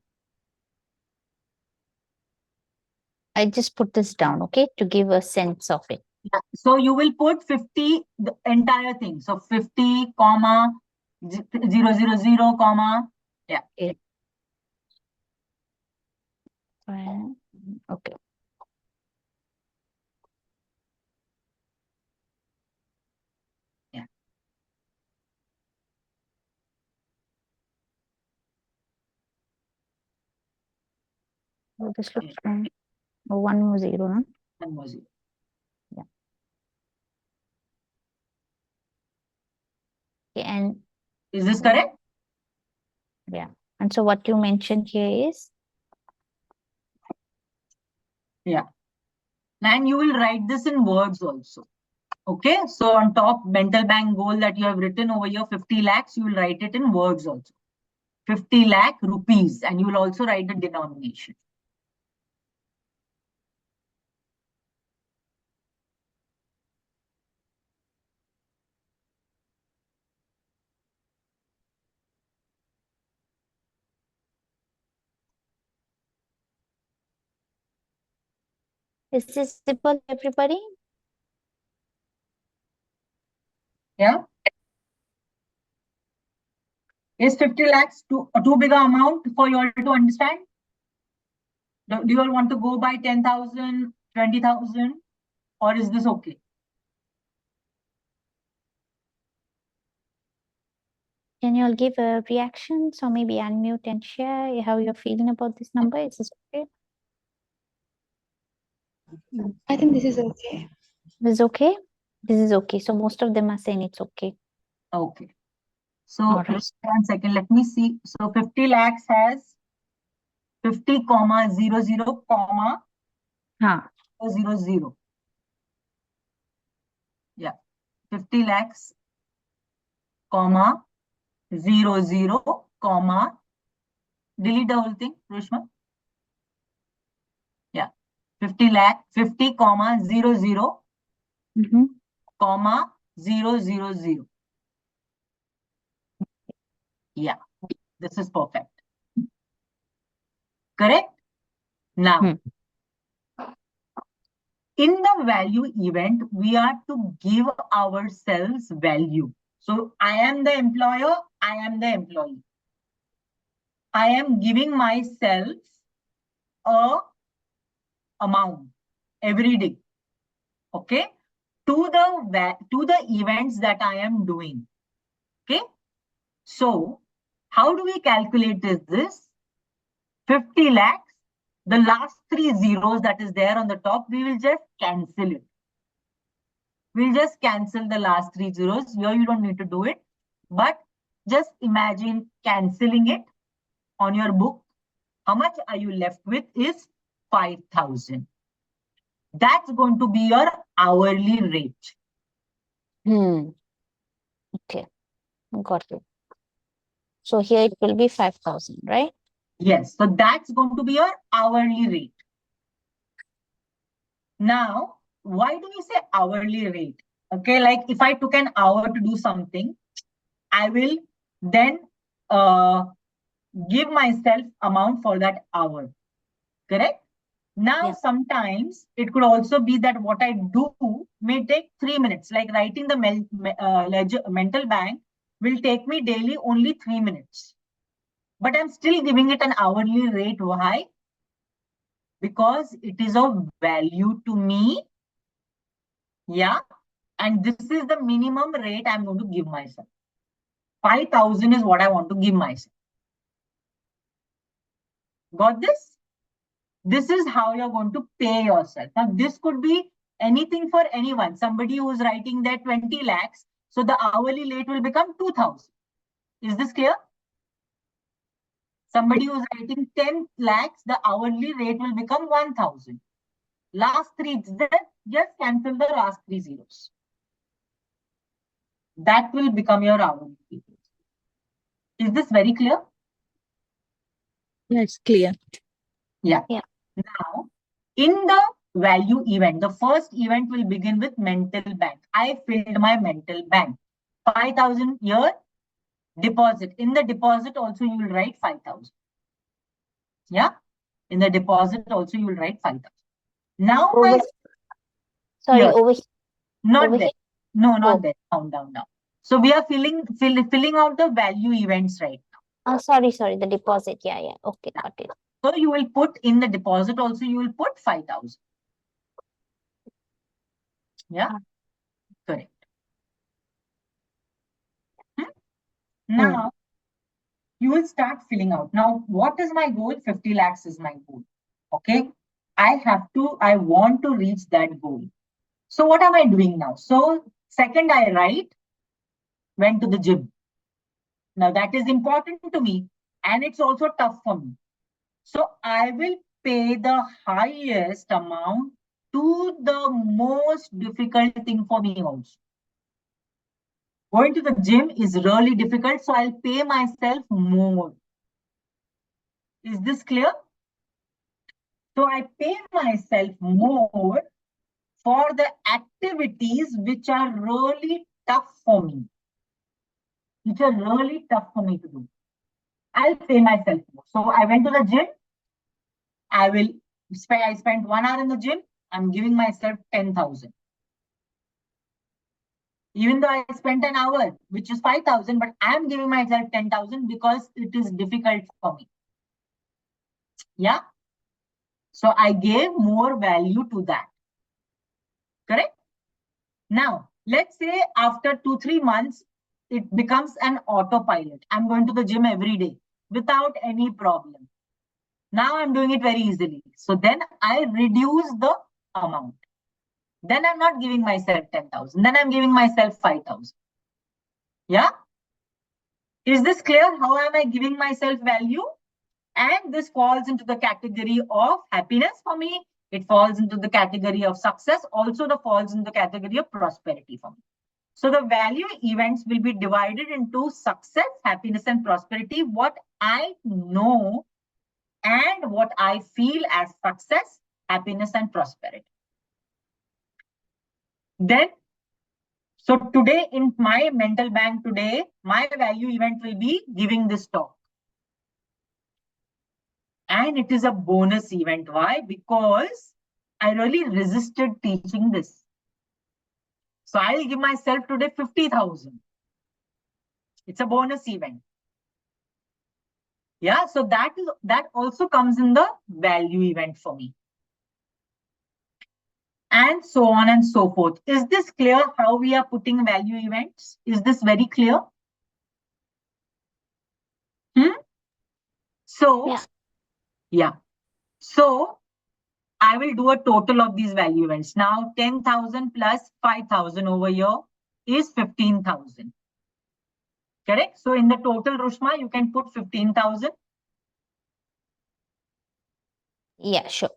I just put this down, okay, to give a sense of it. Yeah. So you will put 50, the entire thing. So 50, comma, 000, comma. Yeah. Okay. Yeah. Oh, this looks wrong. Oh, 1 more 0, no? 1 more 0. Yeah. Okay, and is this correct? Yeah. And so what you mentioned here is? Yeah. And you will write this in words also. Okay. So on top, mental bank goal that you have written over here, 50 lakhs, you will write it in words also. 50 lakh rupees. And you will also write the denomination. Is this simple, everybody? Yeah. Is 50 lakhs too big an amount for you all to understand? Do you all want to go by 10,000, 20,000, or is this okay? Can you all give a reaction? So maybe unmute and share how you're feeling about this number. Is this okay? I think this is okay. This is okay? This is okay. So most of them are saying it's okay. Okay. So All right. 1 second, let me see. So 50 lakhs has 50 comma 00 comma Huh. 000. Yeah, 50 lakhs comma 00 comma, delete the whole thing, Rishma. Yeah, 50 comma 00 Mm-hmm. comma 000. Yeah, this is perfect. Correct? Now, Hmm. in the value event, we are to give ourselves value. So I am the employer, I am the employee. I am giving myself a amount every day. Okay, to the events that I am doing. Okay, so how do we calculate this? 50 lakhs, the last 3 zeros that is there on the top, we will just cancel it. We'll just cancel the last 3 zeros. Here you don't need to do it, but just imagine canceling it on your book. How much are you left with is 5,000. That's going to be your hourly rate. Hmm. Okay. Got it. So here it will be 5,000, right? Yes, so that's going to be your hourly rate. Now, why do we say hourly rate? Okay, like if I took an hour to do something, I will then give myself amount for that hour. Correct? Now, Yeah. sometimes it could also be that what I do may take 3 minutes, like writing the mental bank will take me daily only 3 minutes. But I'm still giving it an hourly rate. Why? Because it is of value to me. Yeah. And this is the minimum rate I'm going to give myself. 5,000 is what I want to give myself. Got this? This is how you're going to pay yourself. Now, this could be anything for anyone. Somebody who is writing their 20 lakhs. So the hourly rate will become 2,000. Is this clear? Somebody who is writing 10 lakhs, the hourly rate will become 1,000. Last 3, just cancel the last 3 zeros. That will become your hourly rate. Is this very clear? Yes, clear. Yeah. Yeah. Now, in the value event, the first event will begin with mental bank. I filled my mental bank. 5,000 here, deposit. In the deposit also you will write 5,000. Yeah. In the deposit also you will write 5,000. Now Over, my sorry, here, over not over there. here. No, not Oh. there. Down. So we are filling out the value events right now. Oh, sorry, the deposit. Yeah. Okay, got it. So you will put in the deposit also you will put 5,000. Yeah. Correct. Now you will start filling out. Now, what is my goal? 50 lakhs is my goal. Okay. I want to reach that goal. So what am I doing now? So second, I went to the gym. Now that is important to me and it's also tough for me. So I will pay the highest amount to the most difficult thing for me also. Going to the gym is really difficult, so I'll pay myself more. Is this clear? So I pay myself more for the activities which are really tough for me. Which are really tough for me to do. I'll pay myself more. So I went to the gym. I spent 1 hour in the gym. I'm giving myself 10,000. Even though I spent an hour, which is 5,000, but I'm giving myself 10,000 because it is difficult for me. Yeah. So I gave more value to that. Correct? Now, let's say after 2-3 months, it becomes an autopilot. I'm going to the gym every day without any problem. Now I'm doing it very easily. So then I reduce the amount. Then I'm not giving myself 10,000. Then I'm giving myself 5,000. Yeah. Is this clear? How am I giving myself value? And this falls into the category of happiness for me. It falls into the category of success. Also, the falls into the category of prosperity for me. So the value events will be divided into success, happiness, and prosperity. What I know and what I feel as success, happiness, and prosperity. Then, so today in my mental bank today, my value event will be giving this talk. And it is a bonus event. Why? Because I really resisted teaching this. So I'll give myself today 50,000. It's a bonus event. Yeah, so that also comes in the value event for me. And so on and so forth. Is this clear how we are putting value events? Is this very clear? So, yeah. So I will do a total of these value events. Now 10,000 plus 5,000 over here is 15,000. Correct? So in the total, Rushma, you can put 15,000. Yeah, sure.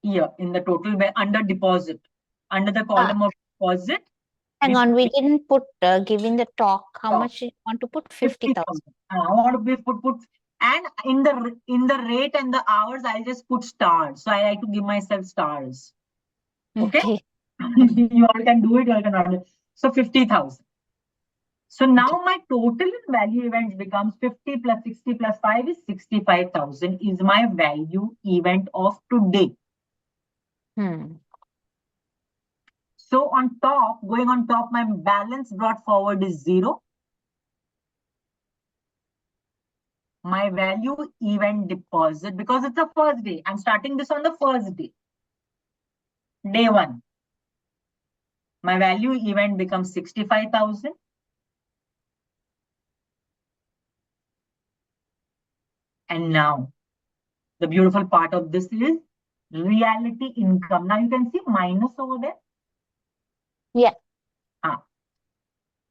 Here in the total under deposit. Under the column of deposit. Hang on, we didn't put, given the talk, how much you want to put? 50,000. I want to be put and in the rate and the hours, I'll just put stars. So I like to give myself stars. Okay? You all can do it, you all cannot do it. So 50,000. So now my total value events becomes 50 plus 60 plus 5 is 65,000 is my value event of today. So on top, going on top, my balance brought forward is 0. My value event deposit, because it's the first day. I'm starting this on the first day. Day 1. My value event becomes 65,000. And now, the beautiful part of this is reality income. Now you can see minus over there. Yeah.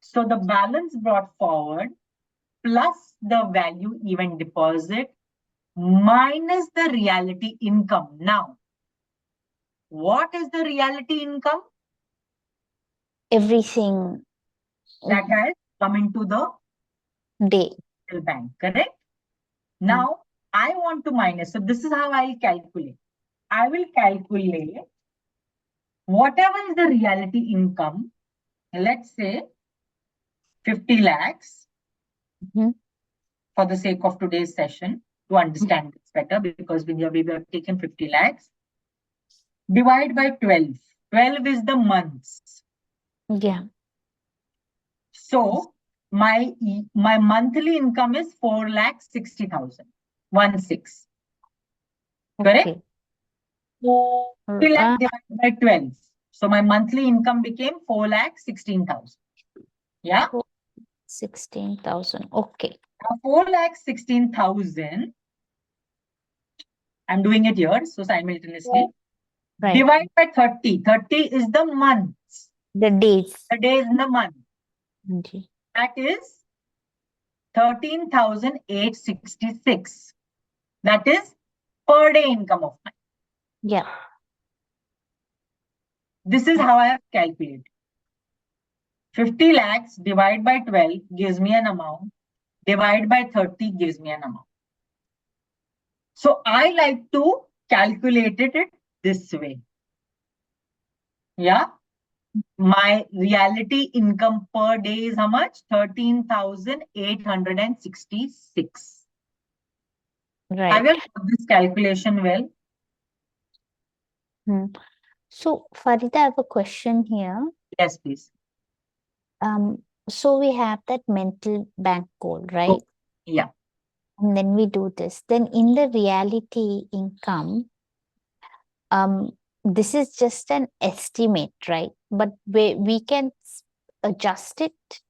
So the balance brought forward plus the value event deposit minus the reality income. Now, what is the reality income? Everything That has come into the day. bank, correct? Now, I want to minus. So this is how I'll calculate. I will calculate whatever is the reality income. Let's say 50 lakhs for the sake of today's session to understand this better, because we have taken 50 lakhs. Divide by 12. 12 is the months. Yeah. So my monthly income is 4,60,000. 16. Correct? Okay. 50 lakh divided by 12. So my monthly income became 4,16,000. Yeah? 16,000. Okay. Now 4,16,000. I'm doing it here, so simultaneously. Right. Divide by 30. 30 is the months. The days. The days in the month. Okay. That is 13,866. That is per day income of mine. Yeah. This is how I have calculated. 50 lakhs divided by 12 gives me an amount. Divide by 30 gives me an amount. So I like to calculate it this way. Yeah. My reality income per day is how much? 13,866. Right. I will put this calculation well. So, Farida, I have a question here. Yes, please. So we have that mental bank goal, right? Yeah. And then we do this. Then in the reality income, this is just an estimate, right? But we can adjust it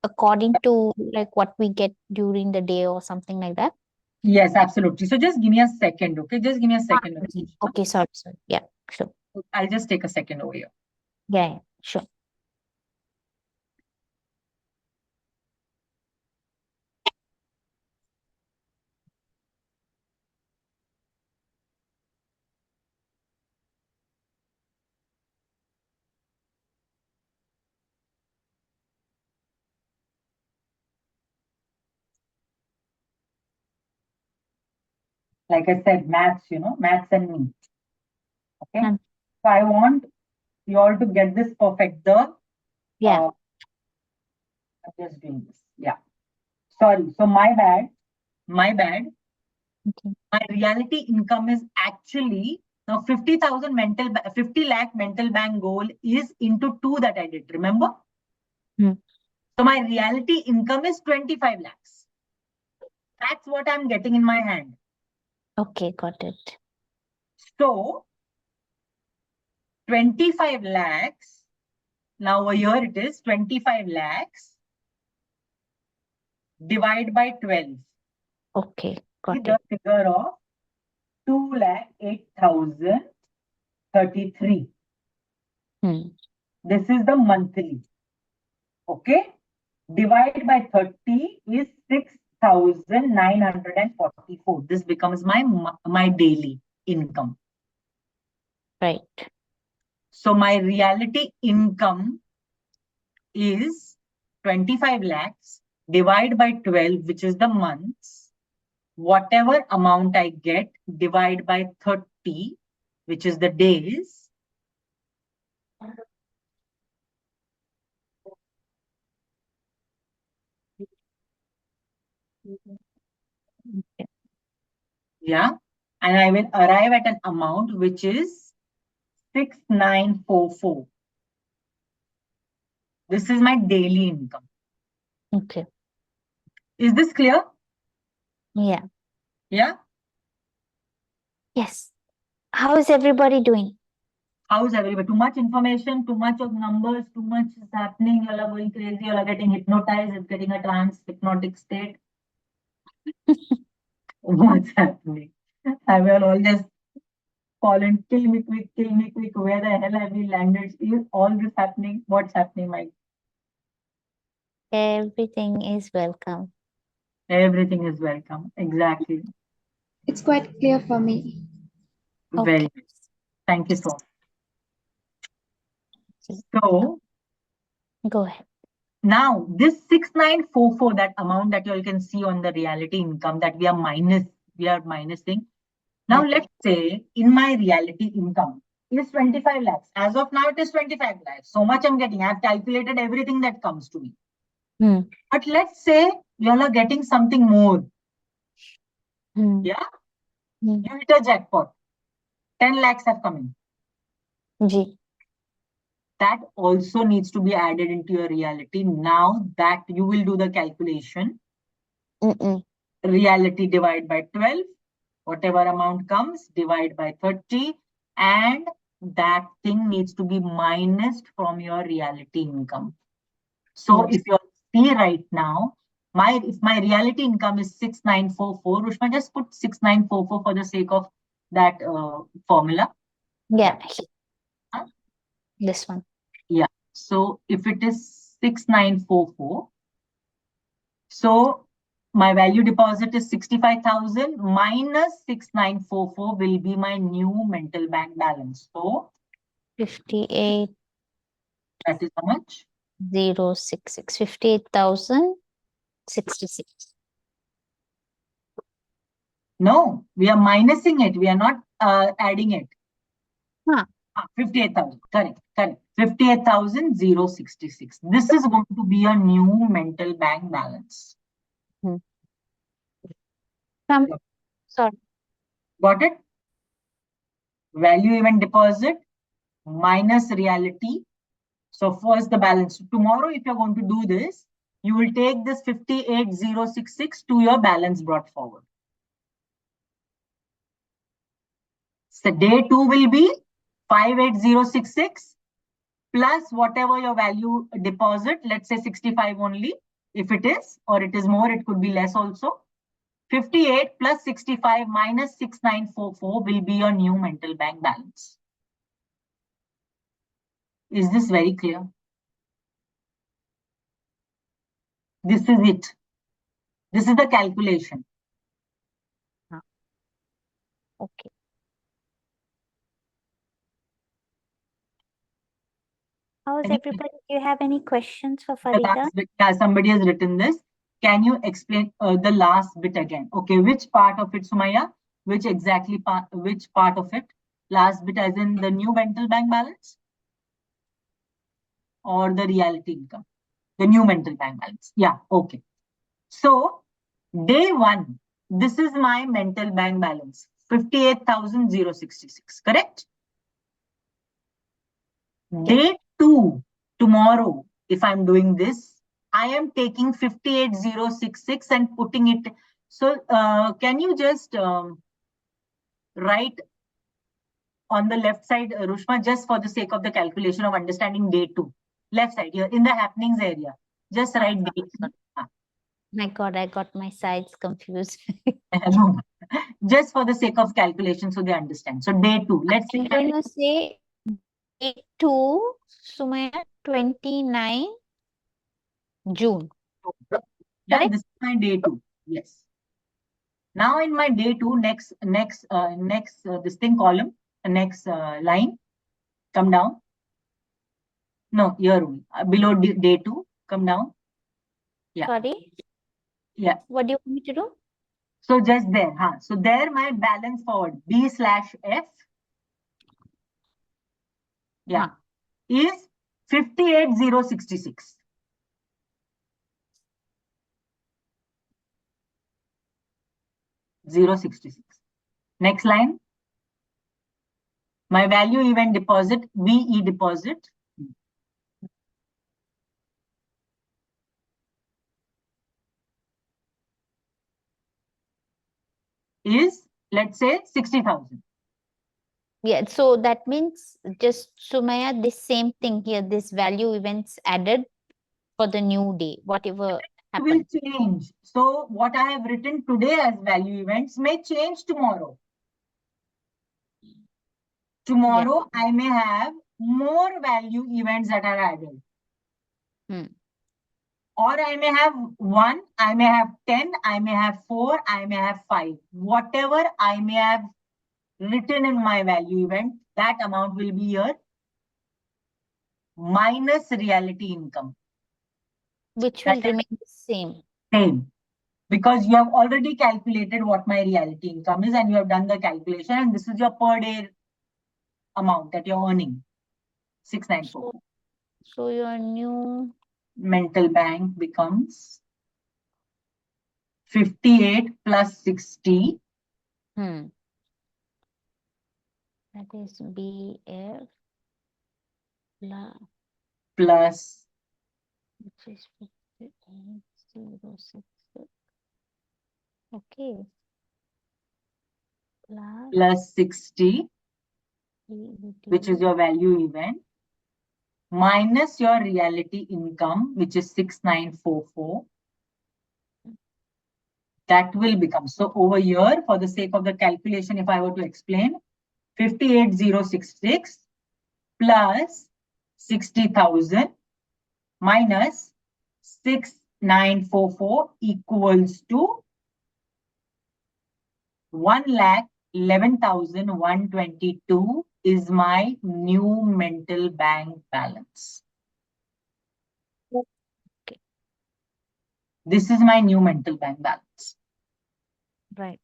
according to like what we get during the day or something like that. Yes, absolutely. So just give me a second, okay? Just give me a second. Okay, sorry. Yeah, sure. I'll just take a second over here. Yeah, sure. Like I said, maths, maths and me. Okay. Hmm. So I want you all to get this perfect. Yeah. I'm just doing this. Yeah. Sorry. So my bad. My bad. Okay. My reality income is actually now 50 lakh mental bank goal is into two that I did. Remember? Hmm. So my reality income is 25 lakhs. That's what I'm getting in my hand. Okay, got it. So 25 lakhs. Now over here it is 25 lakhs divide by 12. Okay, got The it. figure of 2,08,033. Hmm. This is the monthly. Okay. Divide by 30 is 6,944. This becomes my daily income. Right. So my reality income is 25 lakhs. Divide by 12, which is the months. Whatever amount I get, divide by 30, which is the days. Okay. Yeah. And I will arrive at an amount which is 6,944. This is my daily income. Okay. Is this clear? Yeah. Yeah. Yes. How is everybody doing? How's everybody? Too much information, too much of numbers, too much is happening. You all are going crazy. You all are getting hypnotized. It's getting a trance hypnotic state. What's happening? I will all just call and kill me quick, kill me quick. Where the hell have we landed? Is all this happening? What's happening, Mike? Everything is welcome. Everything is welcome. Exactly. It's quite clear for me. Very Okay. good. Thank you so much. Okay. So Go ahead. now this 6,944, that amount that you all can see on the reality income that we are minusing. Now Yeah. let's say in my reality income is 25 lakhs. As of now, it is 25 lakhs. So much I'm getting. I've calculated everything that comes to me. Hmm. But let's say you all are getting something more. Hmm. Yeah. Hmm. You hit a jackpot. 10 lakhs have come in. G. That also needs to be added into your reality. Now that you will do the calculation, Mm-mm. reality divide by 12, whatever amount comes, divide by 30, and that thing needs to be minused from your reality income. So Yes. if you see right now, if my reality income is 6,944, Rushma, just put 6,944 for the sake of that formula. Yeah. Huh? This one. Yeah. So if it is 6,944, so my value deposit is 65,000 minus 6,944 will be my new mental bank balance. So 58 that is how much? 066. 58,066. No, we are minusing it. We are not adding it. Huh. 58,000. Correct. 58,066. This is going to be a new mental bank balance. Come. Sorry. Got it? Value even deposit minus reality. So first the balance. Tomorrow, if you're going to do this, you will take this 58,066 to your balance brought forward. So day 2 will be 58,066 plus whatever your value deposit, let's say 65 only, if it is, or it is more, it could be less also. 58 plus 65 minus 6,944 will be your new mental bank balance. Is this very clear? This is it. This is the calculation. Okay. How is everybody? Do you have any questions for The Farida? last bit, yeah, somebody has written this. Can you explain the last bit again? Okay, which part of it, Sumaya? Which exactly part, which part of it? Last bit as in the new mental bank balance or the reality income? The new mental bank balance. Yeah, okay. So day one, this is my mental bank balance, 58,066, correct? Day two, tomorrow, if I'm doing this, I am taking 58,066 and putting it. So can you just write on the left side, Rushma, just for the sake of the calculation of understanding day two. Left side here in the happenings area. Just write day two. My God, I got my sides confused. No, just for the sake of calculation so they understand. So day two, let's I'm say going to say day 2, Sumaya, 29 June. yeah, Correct? this is my day two. Yes. Now in my day two, next this thing column, next line, come down. No, here only. Below day two, come down. Yeah. Sorry, Yeah. what do you want me to do? So just there, huh? So there my balance forward B/F, yeah, is 58,066. Next line, my value event deposit, VE deposit, is, let's say, 60,000. Yeah, so that means just Sumaya, this same thing here, this value events added for the new day, whatever It will happened. change. So what I have written today as value events may change tomorrow. Tomorrow, I may have more value events that are added. Or I may have 1, I may have 10, I may have 4, I may have 5. Whatever I may have written in my value event, that amount will be here minus reality income. Which That will is remain the same. same. Because you have already calculated what my reality income is and you have done the calculation and this is your per day amount that you're earning. 694. So your new Mental bank becomes 58 plus 60. that is BF Plus which is 58,066. Okay. plus 60, which is EBT. your value event, minus your reality income, which is 6944. That will become, so over here, for the sake of the calculation, if I were to explain, 58,066 plus 60,000 minus 6944 equals to 1,11,122 is my new mental bank balance. Okay. This is my new mental bank balance. Right.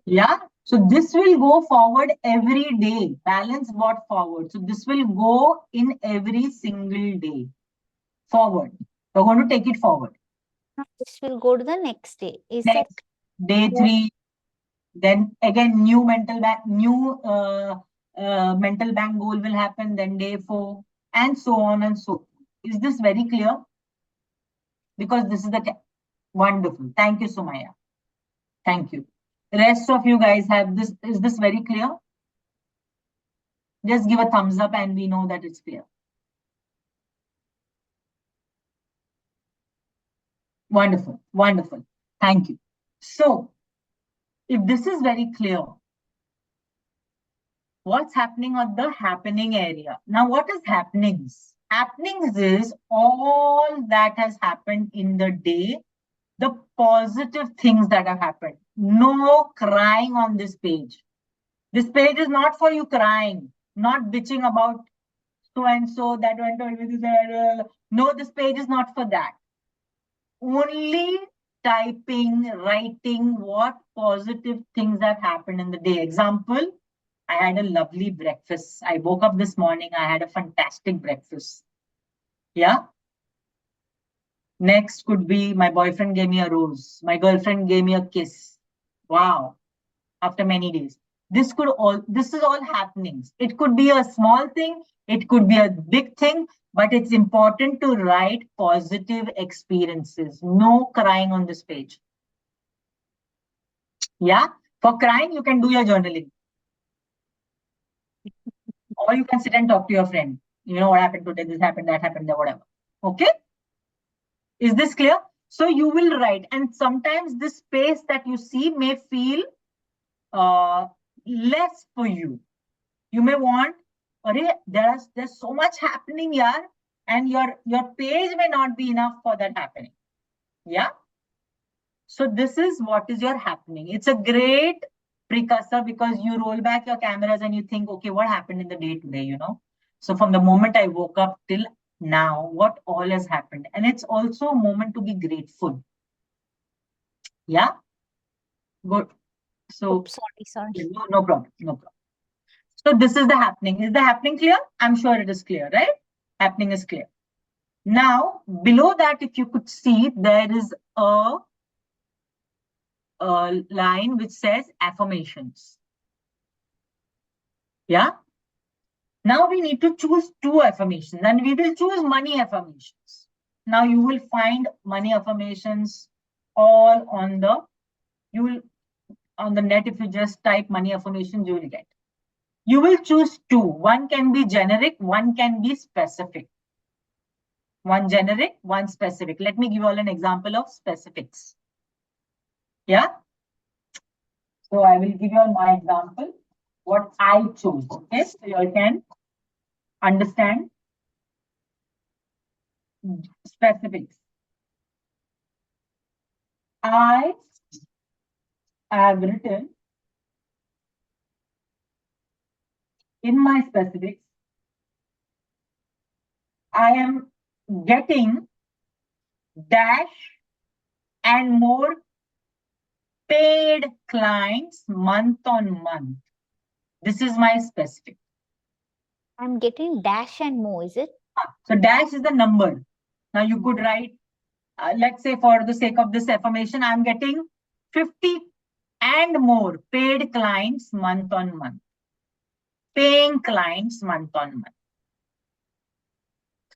Yeah. So this will go forward every day. Balance brought forward. So this will go in every single day. Forward. We're going to take it forward. This will go to the next day. Is Next, day 3. Then again, new mental bank goal will happen. Then day 4, and so on and so forth. Is this very clear? Because this is the wonderful. Thank you, Sumaya. Thank you. The rest of you guys have this. Is this very clear? Just give a thumbs up and we know that it's clear. Wonderful. Wonderful. Thank you. So, if this is very clear, what's happening on the happening area? Now, what is happenings? Happenings is all that has happened in the day, the positive things that have happened. No crying on this page. This page is not for you crying, not bitching about so and so that went on with this. No, this page is not for that. Only typing, writing what positive things have happened in the day. Example, I had a lovely breakfast. I woke up this morning, I had a fantastic breakfast. Yeah. Next could be my boyfriend gave me a rose. My girlfriend gave me a kiss. Wow. After many days. This is all happenings. It could be a small thing, it could be a big thing, but it's important to write positive experiences. No crying on this page. Yeah. For crying, you can do your journaling. Or you can sit and talk to your friend. You know what happened today, this happened, that happened, whatever. Okay. Is this clear? So you will write, and sometimes this space that you see may feel less for you. You may want, there's so much happening here, and your page may not be enough for that happening. Yeah. So this is what is your happening. It's a great precursor because you roll back your cameras and you think, okay, what happened in the day today, you know? So from the moment I woke up till now, what all has happened. And it's also a moment to be grateful. Yeah. Good. So Oops, sorry. no problem. No problem. So this is the happening. Is the happening clear? I'm sure it is clear, right? Happening is clear. Now, below that, if you could see, there is a line which says affirmations. Yeah. Now we need to choose 2 affirmations, and we will choose money affirmations. Now you will find money affirmations all on the net. If you just type money affirmations, you will get. You will choose 2. One can be generic, one can be specific. One generic, one specific. Let me give you all an example of specifics. Yeah. So I will give you all my example, what I chose. Okay. So you all can understand specifics. I have written in my specifics, I am getting dash and more paid clients month on month. This is my specific. I'm getting dash and more, is it? So dash is the number. Now you could write, let's say for the sake of this affirmation, I'm getting 50 and more paid clients month on month. Paying clients month on month.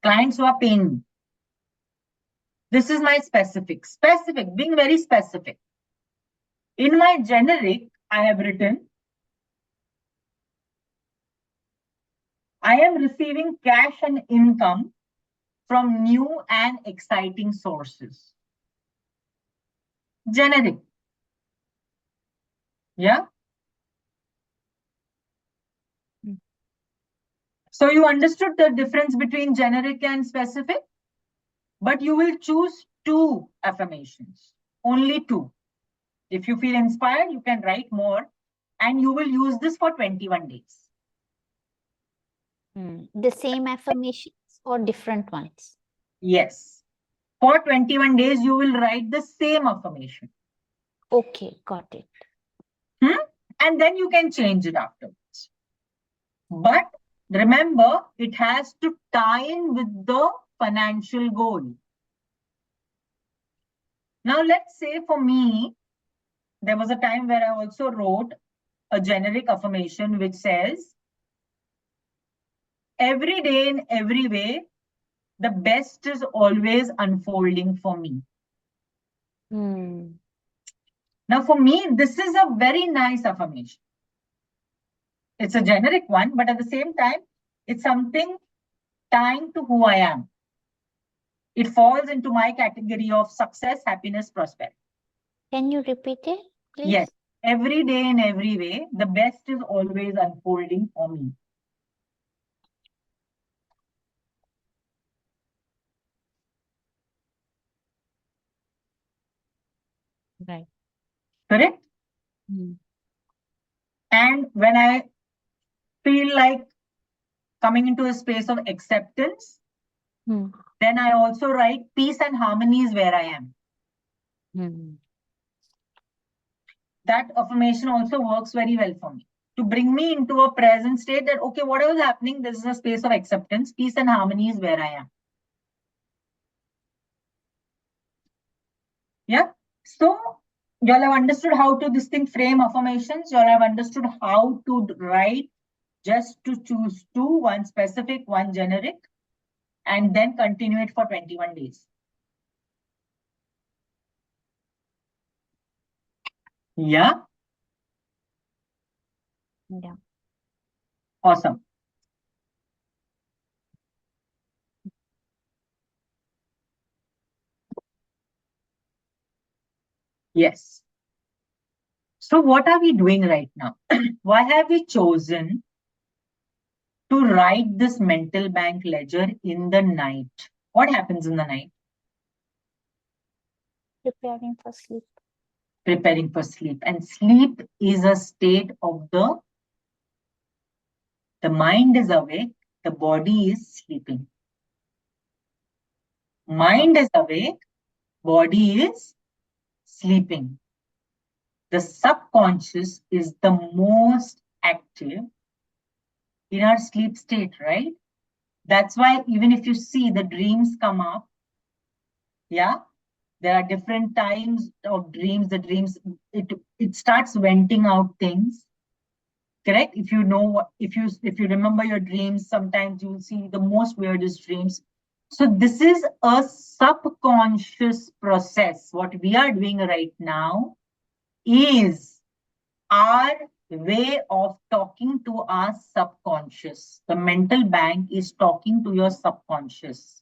Clients who are paying me. This is my specific. Specific, being very specific. In my generic, I have written, I am receiving cash and income from new and exciting sources. Generic. Yeah. So you understood the difference between generic and specific, but you will choose 2 affirmations, only 2. If you feel inspired, you can write more, and you will use this for 21 days. The same affirmations or different ones? Yes. For 21 days, you will write the same affirmation. Okay, got it. And then you can change it afterwards. But remember, it has to tie in with the financial goal. Now, let's say for me, there was a time where I also wrote a generic affirmation which says, every day in every way, the best is always unfolding for me. Now, for me, this is a very nice affirmation. It's a generic one, but at the same time, it's something tying to who I am. It falls into my category of success, happiness, prosperity. Can you repeat it, please? Yes. Every day in every way, the best is always unfolding for me. Right. Correct? And when I feel like coming into a space of acceptance, then I also write peace and harmony is where I am. That affirmation also works very well for me to bring me into a present state that, okay, whatever is happening, this is a space of acceptance, peace, and harmony is where I am. Yeah. So, you all have understood how to this thing frame affirmations. You all have understood how to write just to choose two, one specific, one generic, and then continue it for 21 days. Yeah. Yeah. Awesome. Yes. So what are we doing right now? Why have we chosen to write this mental bank ledger in the night? What happens in the night? Preparing for sleep. Preparing for sleep. And sleep is a state of the mind is awake, the body is sleeping. Mind is awake, body is sleeping. The subconscious is the most active in our sleep state, right? That's why even if you see the dreams come up, yeah, there are different times of dreams. The dreams, it starts venting out things. Correct? If you know what, if you remember your dreams, sometimes you'll see the most weirdest dreams. So this is a subconscious process. What we are doing right now is our way of talking to our subconscious. The mental bank is talking to your subconscious.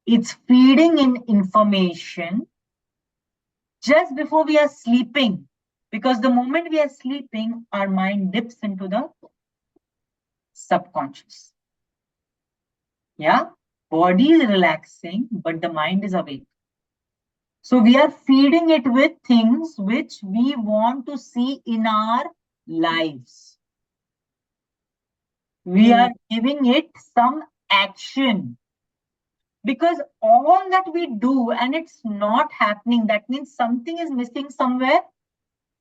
It's feeding in information just before we are sleeping. Because the moment we are sleeping, our mind dips into the subconscious. Yeah, body is relaxing, but the mind is awake. So we are feeding it with things which we want to see in our lives. We are giving it some action. Because all that we do and it's not happening, that means something is missing somewhere.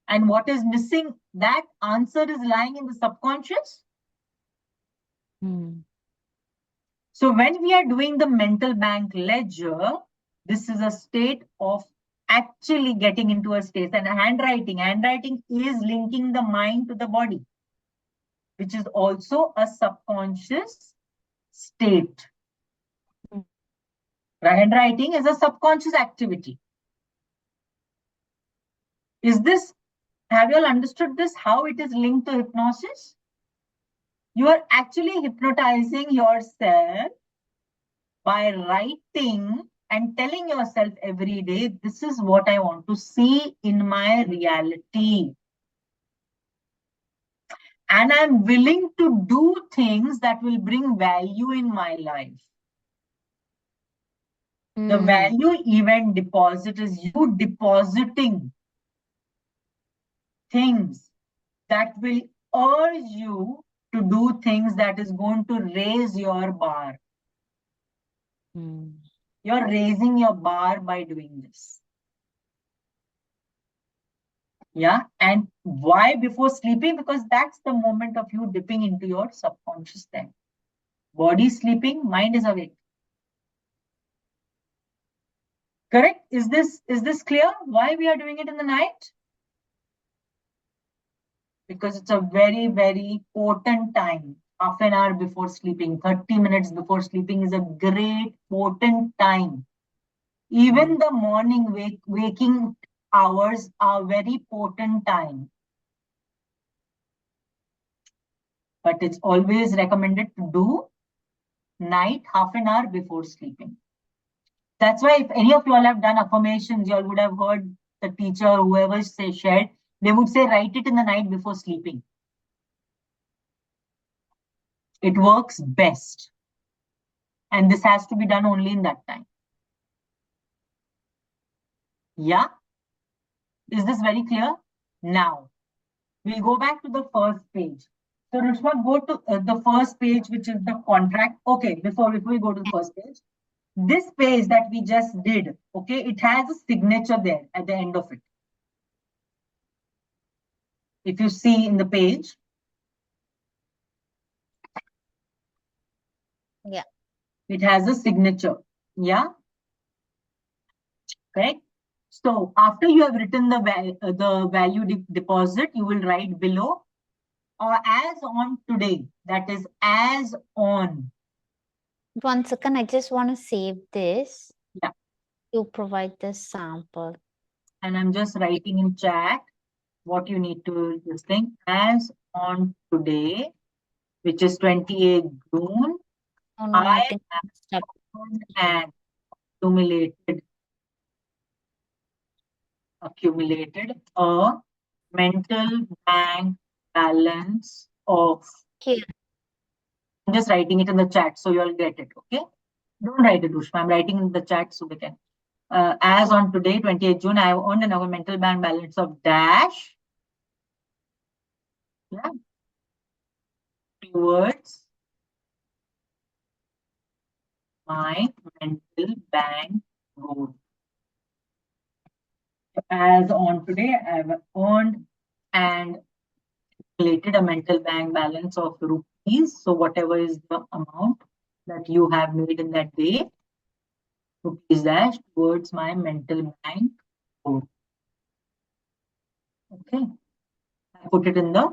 And what is missing, that answer is lying in the subconscious. So when we are doing the mental bank ledger, this is a state of actually getting into a state. And handwriting is linking the mind to the body, which is also a subconscious state. Handwriting is a subconscious activity. Have you all understood this, how it is linked to hypnosis? You are actually hypnotizing yourself by writing and telling yourself every day, this is what I want to see in my reality. And I'm willing to do things that will bring value in my life. The value event deposit is you depositing things that will urge you to do things that is going to raise your bar. You're raising your bar by doing this. Yeah. And why before sleeping? Because that's the moment of you dipping into your subconscious then. Body sleeping, mind is awake. Correct? Is this clear? Why we are doing it in the night? Because it's a very, very potent time. Half an hour before sleeping, 30 minutes before sleeping is a great potent time. Even the morning waking hours are very potent time. But it's always recommended to do night half an hour before sleeping. That's why if any of you all have done affirmations, you all would have heard the teacher, whoever shared, they would say write it in the night before sleeping. It works best. And this has to be done only in that time. Yeah? Is this very clear? Now, we'll go back to the first page. So, Rushma, go to the first page, which is the contract. Okay, before we go to the first page, This page that we just did, okay, it has a signature there at the end of it. If you see in the page. Yeah. It has a signature. Yeah. Correct. So after you have written the value deposit, you will write below or as on today. That is as on. 1 second, I just want to save this. Yeah. To provide the sample. And I'm just writing in chat what you need to this thing as on today, which is 28 June. Oh no, I think I messed up. And accumulated a mental bank balance of. Here. I'm just writing it in the chat so you'll get it. Okay. Don't write it, Ushma. I'm writing in the chat so we can. As on today, 28th June, I have earned an mental bank balance of dash. Yeah. Towards my mental bank goal. As on today, I have earned and calculated a mental bank balance of rupees. So whatever is the amount that you have made in that day, rupees dash towards my mental bank goal. Okay. I put it in the,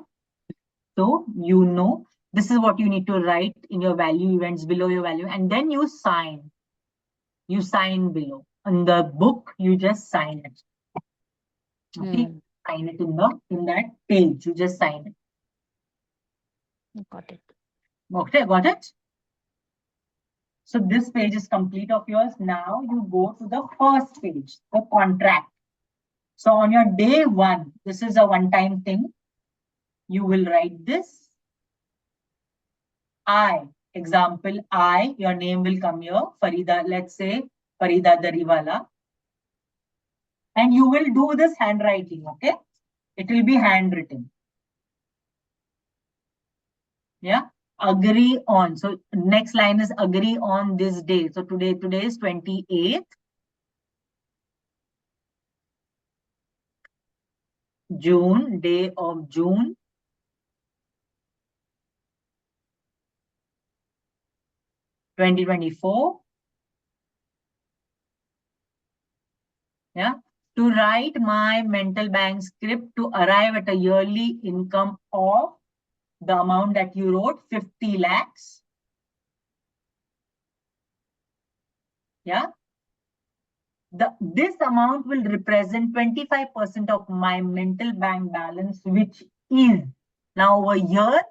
so you know, this is what you need to write in your value events below your value, and then you sign. You sign below. In the book, you just sign it. Okay. Sign it in that page. You just sign it. Got it. Okay, got it? So this page is complete of yours. Now you go to the first page, the contract. So on your day 1, this is a one-time thing. You will write this. I, example, I, your name will come here. Farida, let's say Farida Dariwala. And you will do this handwriting, okay? It will be handwritten. Yeah. Agree on. So next line is agree on this day. So today is 28th June, day of June. 2024. Yeah. To write my mental bank script to arrive at a yearly income of the amount that you wrote, 50 lakhs. Yeah. This amount will represent 25% of my mental bank balance, which is now over here.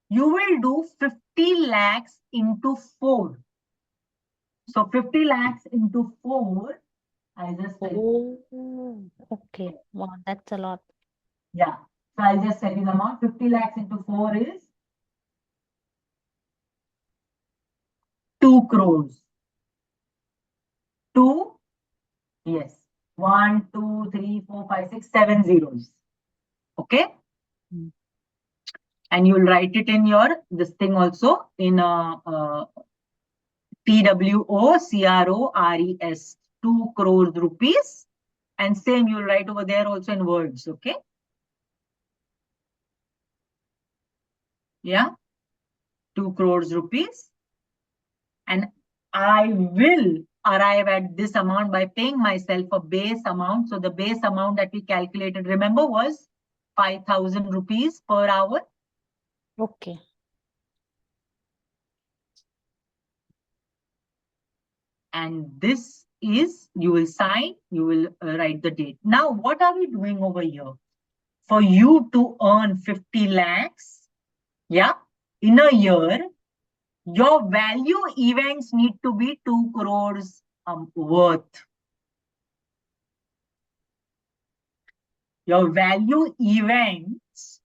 You will do 50 lakhs into 4. So 50 lakhs into 4. I just said. Oh, okay. Wow, that's a lot. Yeah. So I'll just tell you the amount. 50 lakhs into 4 is 2 crores. 2, yes. 1, 2, 3, 4, 5, 6, 7 zeros. Okay. And you'll write it in your, this thing also in TWOCRORES, 2 crores rupees. And same, you'll write over there also in words. Okay. Yeah. 2 crores rupees. And I will arrive at this amount by paying myself a base amount. So the base amount that we calculated, remember, was 5,000 rupees per hour. Okay. And this is, you will sign, you will write the date. Now, what are we doing over here? For you to earn 50 lakhs, yeah, in a year, your value events need to be 2 crores worth. Your value events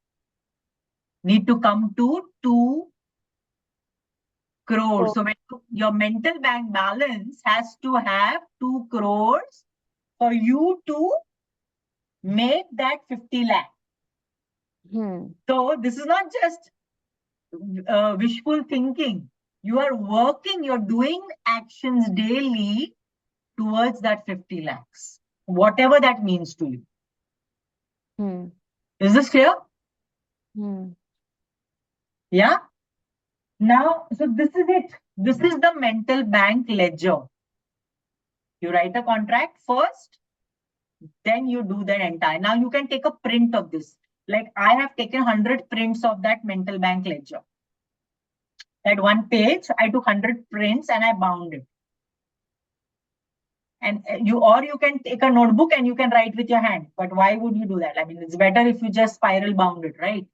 need to come to 2 crores. So when your mental bank balance has to have 2 crores for you to make that 50 lakh. So this is not just wishful thinking. You are working, you're doing actions daily towards that 50 lakhs, whatever that means to you. Hmm. Is this clear? Hmm. Yeah. Now, so this is it. This is the mental bank ledger. You write a contract first, then you do the entire. Now you can take a print of this. Like I have taken 100 prints of that mental bank ledger. That one page, I took 100 prints and I bound it. And you can take a notebook and you can write with your hand. But why would you do that? I mean, it's better if you just spiral bound it, right?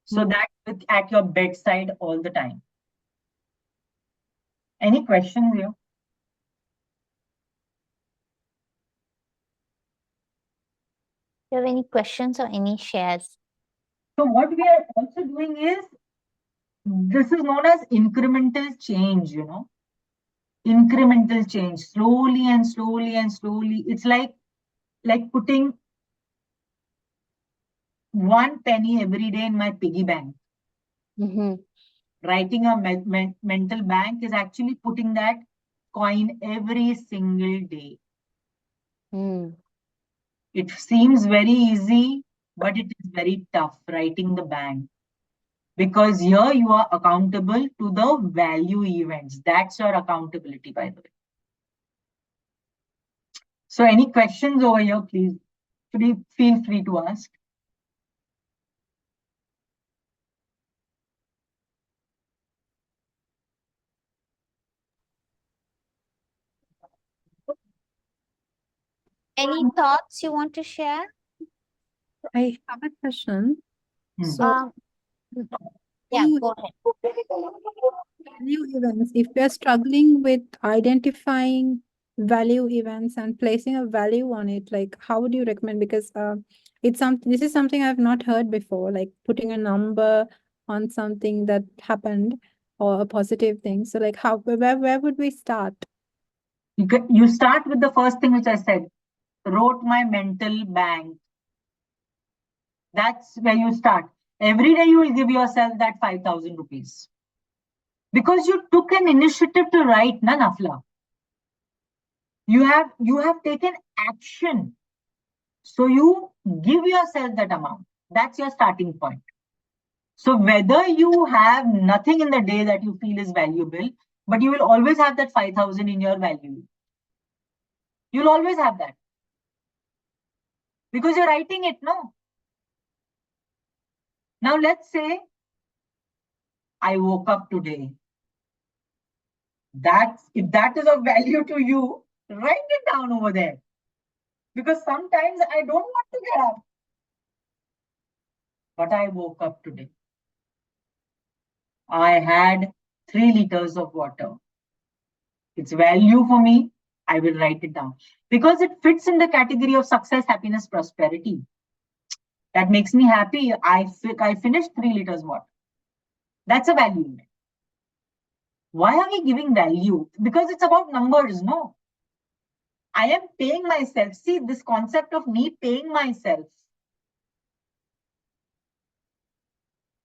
So that at your bedside all the time. Any questions here? Do you have any questions or any shares? So what we are also doing is, this is known as incremental change, incremental change, slowly and slowly and slowly. It's like putting 1 penny every day in my piggy bank. Writing a mental bank is actually putting that coin every single day. It seems very easy, but it is very tough writing the bank. Because here you are accountable to the value events. That's your accountability, by the way. So any questions over here, please feel free to ask. Any thoughts you want to share? I have a question. Hmm. So, Yeah, you- go ahead. value events, if we are struggling with identifying value events and placing a value on it, like how would you recommend? Because this is something I've not heard before, like putting a number on something that happened or a positive thing. So like where would we start? You start with the first thing which I said, wrote my mental bank. That's where you start. Every day you will give yourself that 5,000 rupees. Because you took an initiative to write, na Nafla. You have taken action. So you give yourself that amount. That's your starting point. So whether you have nothing in the day that you feel is valuable, but you will always have that 5,000 in your value. You'll always have that. Because you're writing it, no? Now let's say I woke up today. If that is of value to you, write it down over there. Because sometimes I don't want to get up. But I woke up today. I had 3 liters of water. It's value for me. I will write it down. Because it fits in the category of success, happiness, prosperity. That makes me happy. I finished 3 liters water. That's a value. Why are we giving value? Because it's about numbers, no? I am paying myself. See, this concept of me paying myself.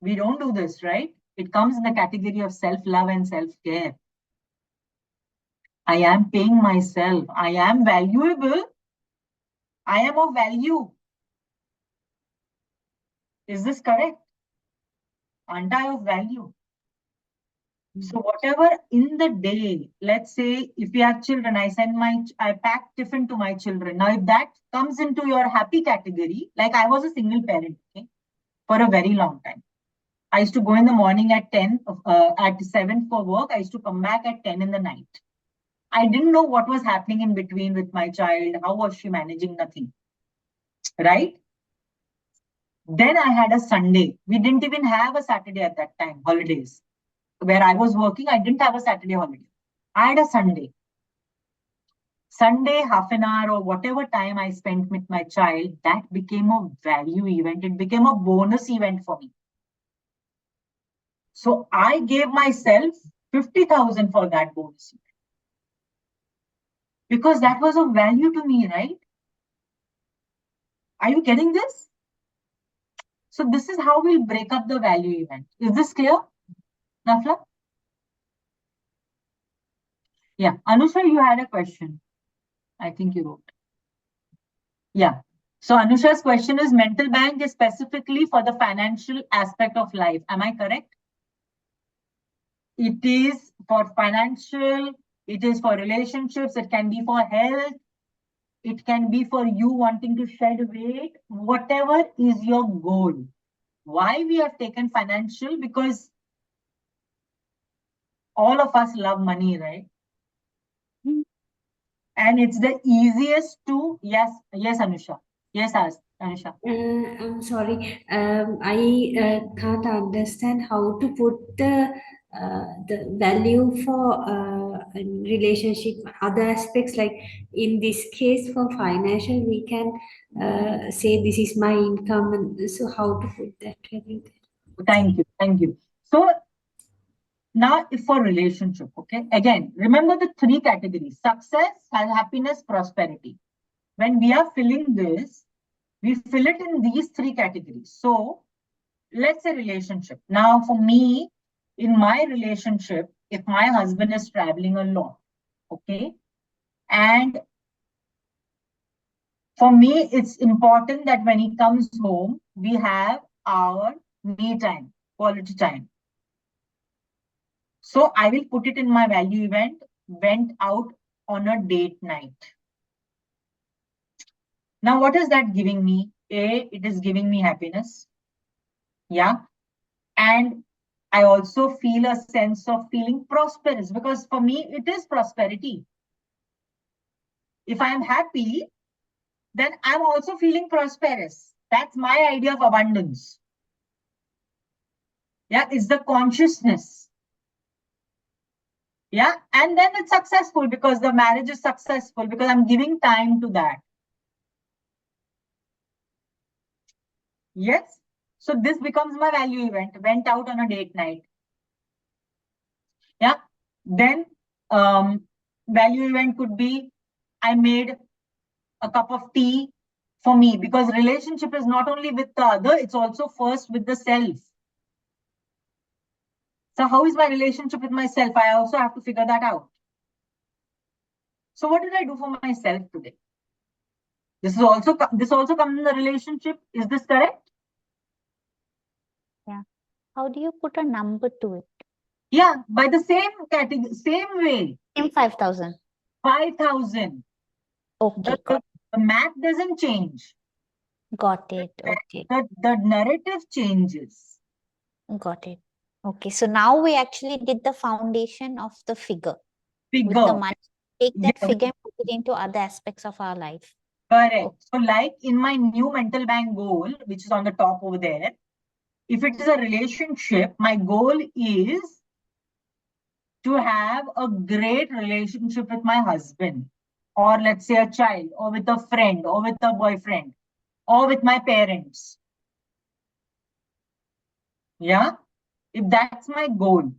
We don't do this, right? It comes in the category of self-love and self-care. I am paying myself. I am valuable. I am of value. Is this correct? Aren't I of value? So whatever in the day, let's say if you have children, I pack tiffin to my children. Now, if that comes into your happy category, like I was a single parent, okay, for a very long time. I used to go in the morning at 7 for work. I used to come back at 10 in the night. I didn't know what was happening in between with my child. How was she managing? Nothing. Right? Then I had a Sunday. We didn't even have a Saturday at that time, holidays. Where I was working, I didn't have a Saturday holiday. I had a Sunday. Sunday, half an hour or whatever time I spent with my child, that became a value event. It became a bonus event for me. So I gave myself 50,000 for that bonus event. Because that was of value to me, right? Are you getting this? So this is how we'll break up the value event. Is this clear, Nafla? Yeah, Anusha, you had a question. I think you wrote. Yeah. So Anusha's question is mental bank is specifically for the financial aspect of life. Am I correct? It is for financial, it is for relationships, it can be for health, it can be for you wanting to shed weight, whatever is your goal. Why we have taken financial? Because all of us love money, right? Hmm. And it's the easiest to, yes, Anusha. Yes, Anusha. I'm sorry. I can't understand how to put the value for relationship, other aspects. Like in this case, for financial, we can say this is my income, and so how to put that value there? Thank you. Thank you. So now if for relationship, okay, again, remember the three categories: success, happiness, prosperity. When we are filling this, we fill it in these three categories. So let's say relationship. Now for me, in my relationship, if my husband is traveling a lot, okay, and for me, it's important that when he comes home, we have our me time, quality time. So I will put it in my value event, went out on a date night. Now, what is that giving me? It is giving me happiness. Yeah. And I also feel a sense of feeling prosperous, because for me, it is prosperity. If I am happy, then I'm also feeling prosperous. That's my idea of abundance. Yeah. It's the consciousness. Yeah. And then it's successful because the marriage is successful because I'm giving time to that. Yes. So this becomes my value event. Went out on a date night. Yeah. Then value event could be I made a cup of tea for me, because relationship is not only with the other, it's also first with the self. So how is my relationship with myself? I also have to figure that out. So what did I do for myself today? This also comes in the relationship. Is this correct? Yeah. How do you put a number to it? Yeah, by the same category, same way. In 5,000. 5,000. Okay, The math doesn't change. got it. Okay, The narrative changes. got it. Okay, so now we actually did the foundation of the figure. With the Figure. money, take that Yeah, figure and put it into other aspects of our life. correct. Okay. So like in my new mental bank goal, which is on the top over there, if it is a relationship, my goal is to have a great relationship with my husband, or let's say a child, or with a friend, or with a boyfriend, or with my parents. Yeah. If that's my goal,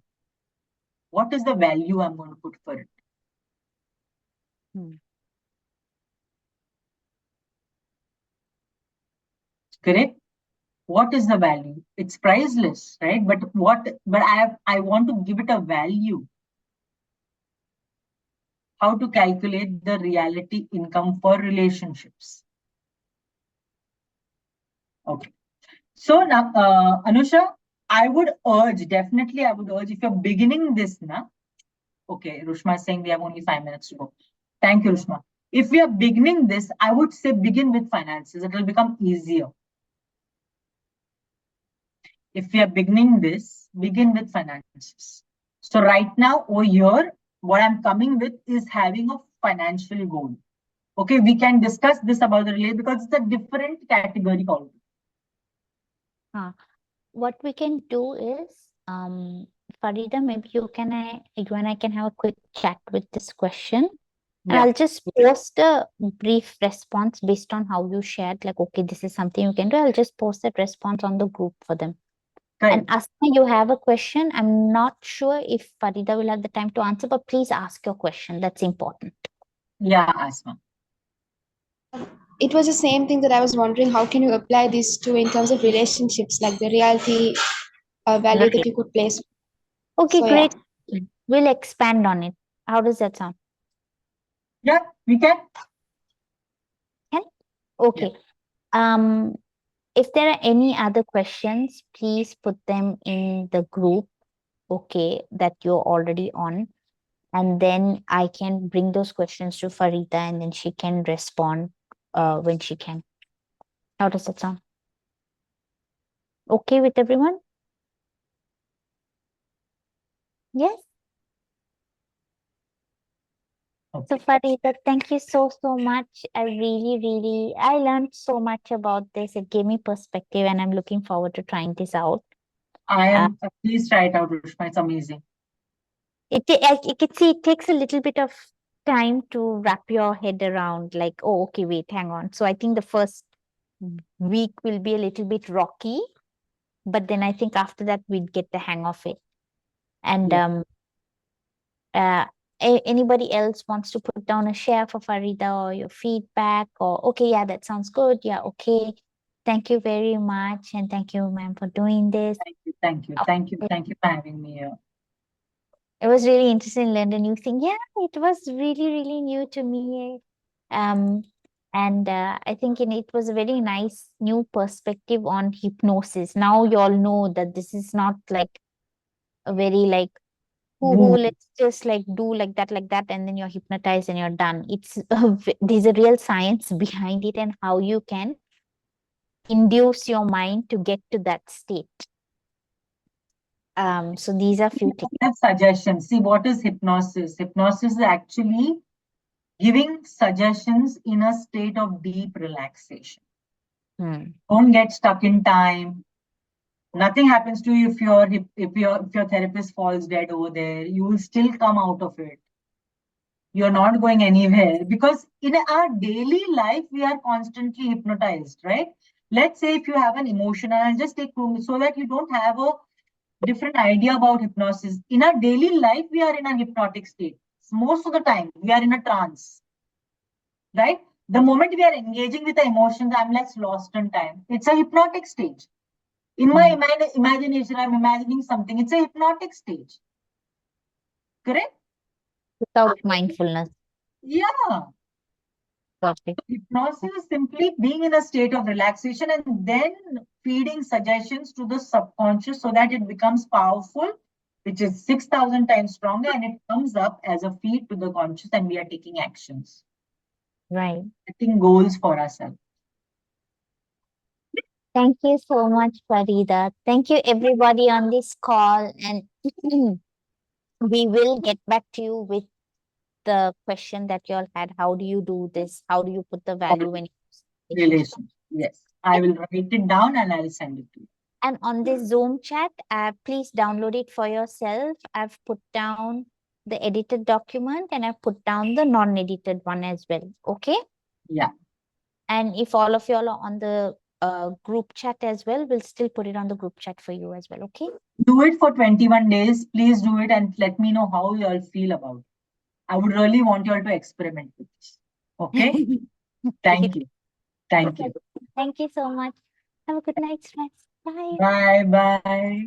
what is the value I'm going to put for it? Hmm. Correct? What is the value? It's priceless, right? But I want to give it a value. How to calculate the reality income for relationships? Okay. So now, Anusha, I would urge, if you're beginning this now. Okay, Rushma is saying we have only 5 minutes to go. Thank you, Rushma. If we are beginning this, I would say begin with finances. It will become easier. If we are beginning this, begin with finances. So right now over here, what I'm coming with is having a financial goal. Okay, we can discuss this about the relay because it's a different category already. What we can do is, Farida, maybe you and I can have a quick chat with this question. And Yeah, I'll just post a brief response based on how you shared, like, okay, this is something you can do. I'll just post that response on the group for them. And correct. Asma, you have a question. I'm not sure if Farida will have the time to answer, but please ask your question. That's important. Yeah, Asma. It was the same thing that I was wondering, how can you apply this to in terms of relationships, like the reality value that Right. you could place? Okay, So yeah. great. We'll expand on it. How does that sound? Yeah, we can. Okay. If there are any other questions, please put them in the group, okay, that you're already on. And then I can bring those questions to Farida and then she can respond when she can. How does that sound? Okay with everyone? Yes. So Okay. Farida, thank you so much. I learned so much about this. It gave me perspective and I'm looking forward to trying this out. Please try it out, Rushma. It's amazing. You can see it takes a little bit of time to wrap your head around, like, oh, okay, wait, hang on. So I think the first week will be a little bit rocky, but then I think after that we'd get the hang of it. And Yeah. uh, anybody else wants to put down a share for Farida or your feedback or okay, yeah, that sounds good. Yeah, okay. Thank you very much. And thank you, ma'am, for doing this. Thank you for having me here. It was really interesting to learn a new thing. Yeah, it was really new to me. Um, and I think it was a very nice new perspective on hypnosis. Now you all know that this is not like a very like Woo. let's just like do like that, and then you're hypnotized and you're done. There's a real science behind it and how you can induce your mind to get to that state. So these are few things. I have suggestions. See, what is hypnosis? Hypnosis is actually giving suggestions in a state of deep relaxation. Don't get stuck in time. Nothing happens to you if your therapist falls dead over there. You will still come out of it. You're not going anywhere because in our daily life we are constantly hypnotized, right? Let's say if you have an emotion, and I'll just take so that you don't have a different idea about hypnosis. In our daily life, we are in a hypnotic state. Most of the time, we are in a trance, right? The moment we are engaging with the emotions, I'm like lost in time. It's a hypnotic stage. In my imagination, I'm imagining something. It's a hypnotic stage. Correct? Without mindfulness. Yeah. Perfect. Hypnosis is simply being in a state of relaxation and then feeding suggestions to the subconscious so that it becomes powerful, which is 6,000 times stronger, and it comes up as a feed to the conscious, and we are taking actions. Right. Setting goals for ourselves. Thank you so much, Farida. Thank you, everybody on this call. And we will get back to you with the question that you all had. How do you do this? How do you put the value in Relation. Yes. I will write it down and I'll send it to you. And on this Zoom chat, please download it for yourself. I've put down the edited document and I've put down the non-edited one as well. Okay? Yeah. And if all of you all are on the group chat as well, we'll still put it on the group chat for you as well. Okay? Do it for 21 days. Please do it and let me know how you all feel about it. I would really want you all to experiment with this. Okay? Thank you. Thank you. Thank you so much. Have a good night's rest. Bye. Bye. Bye.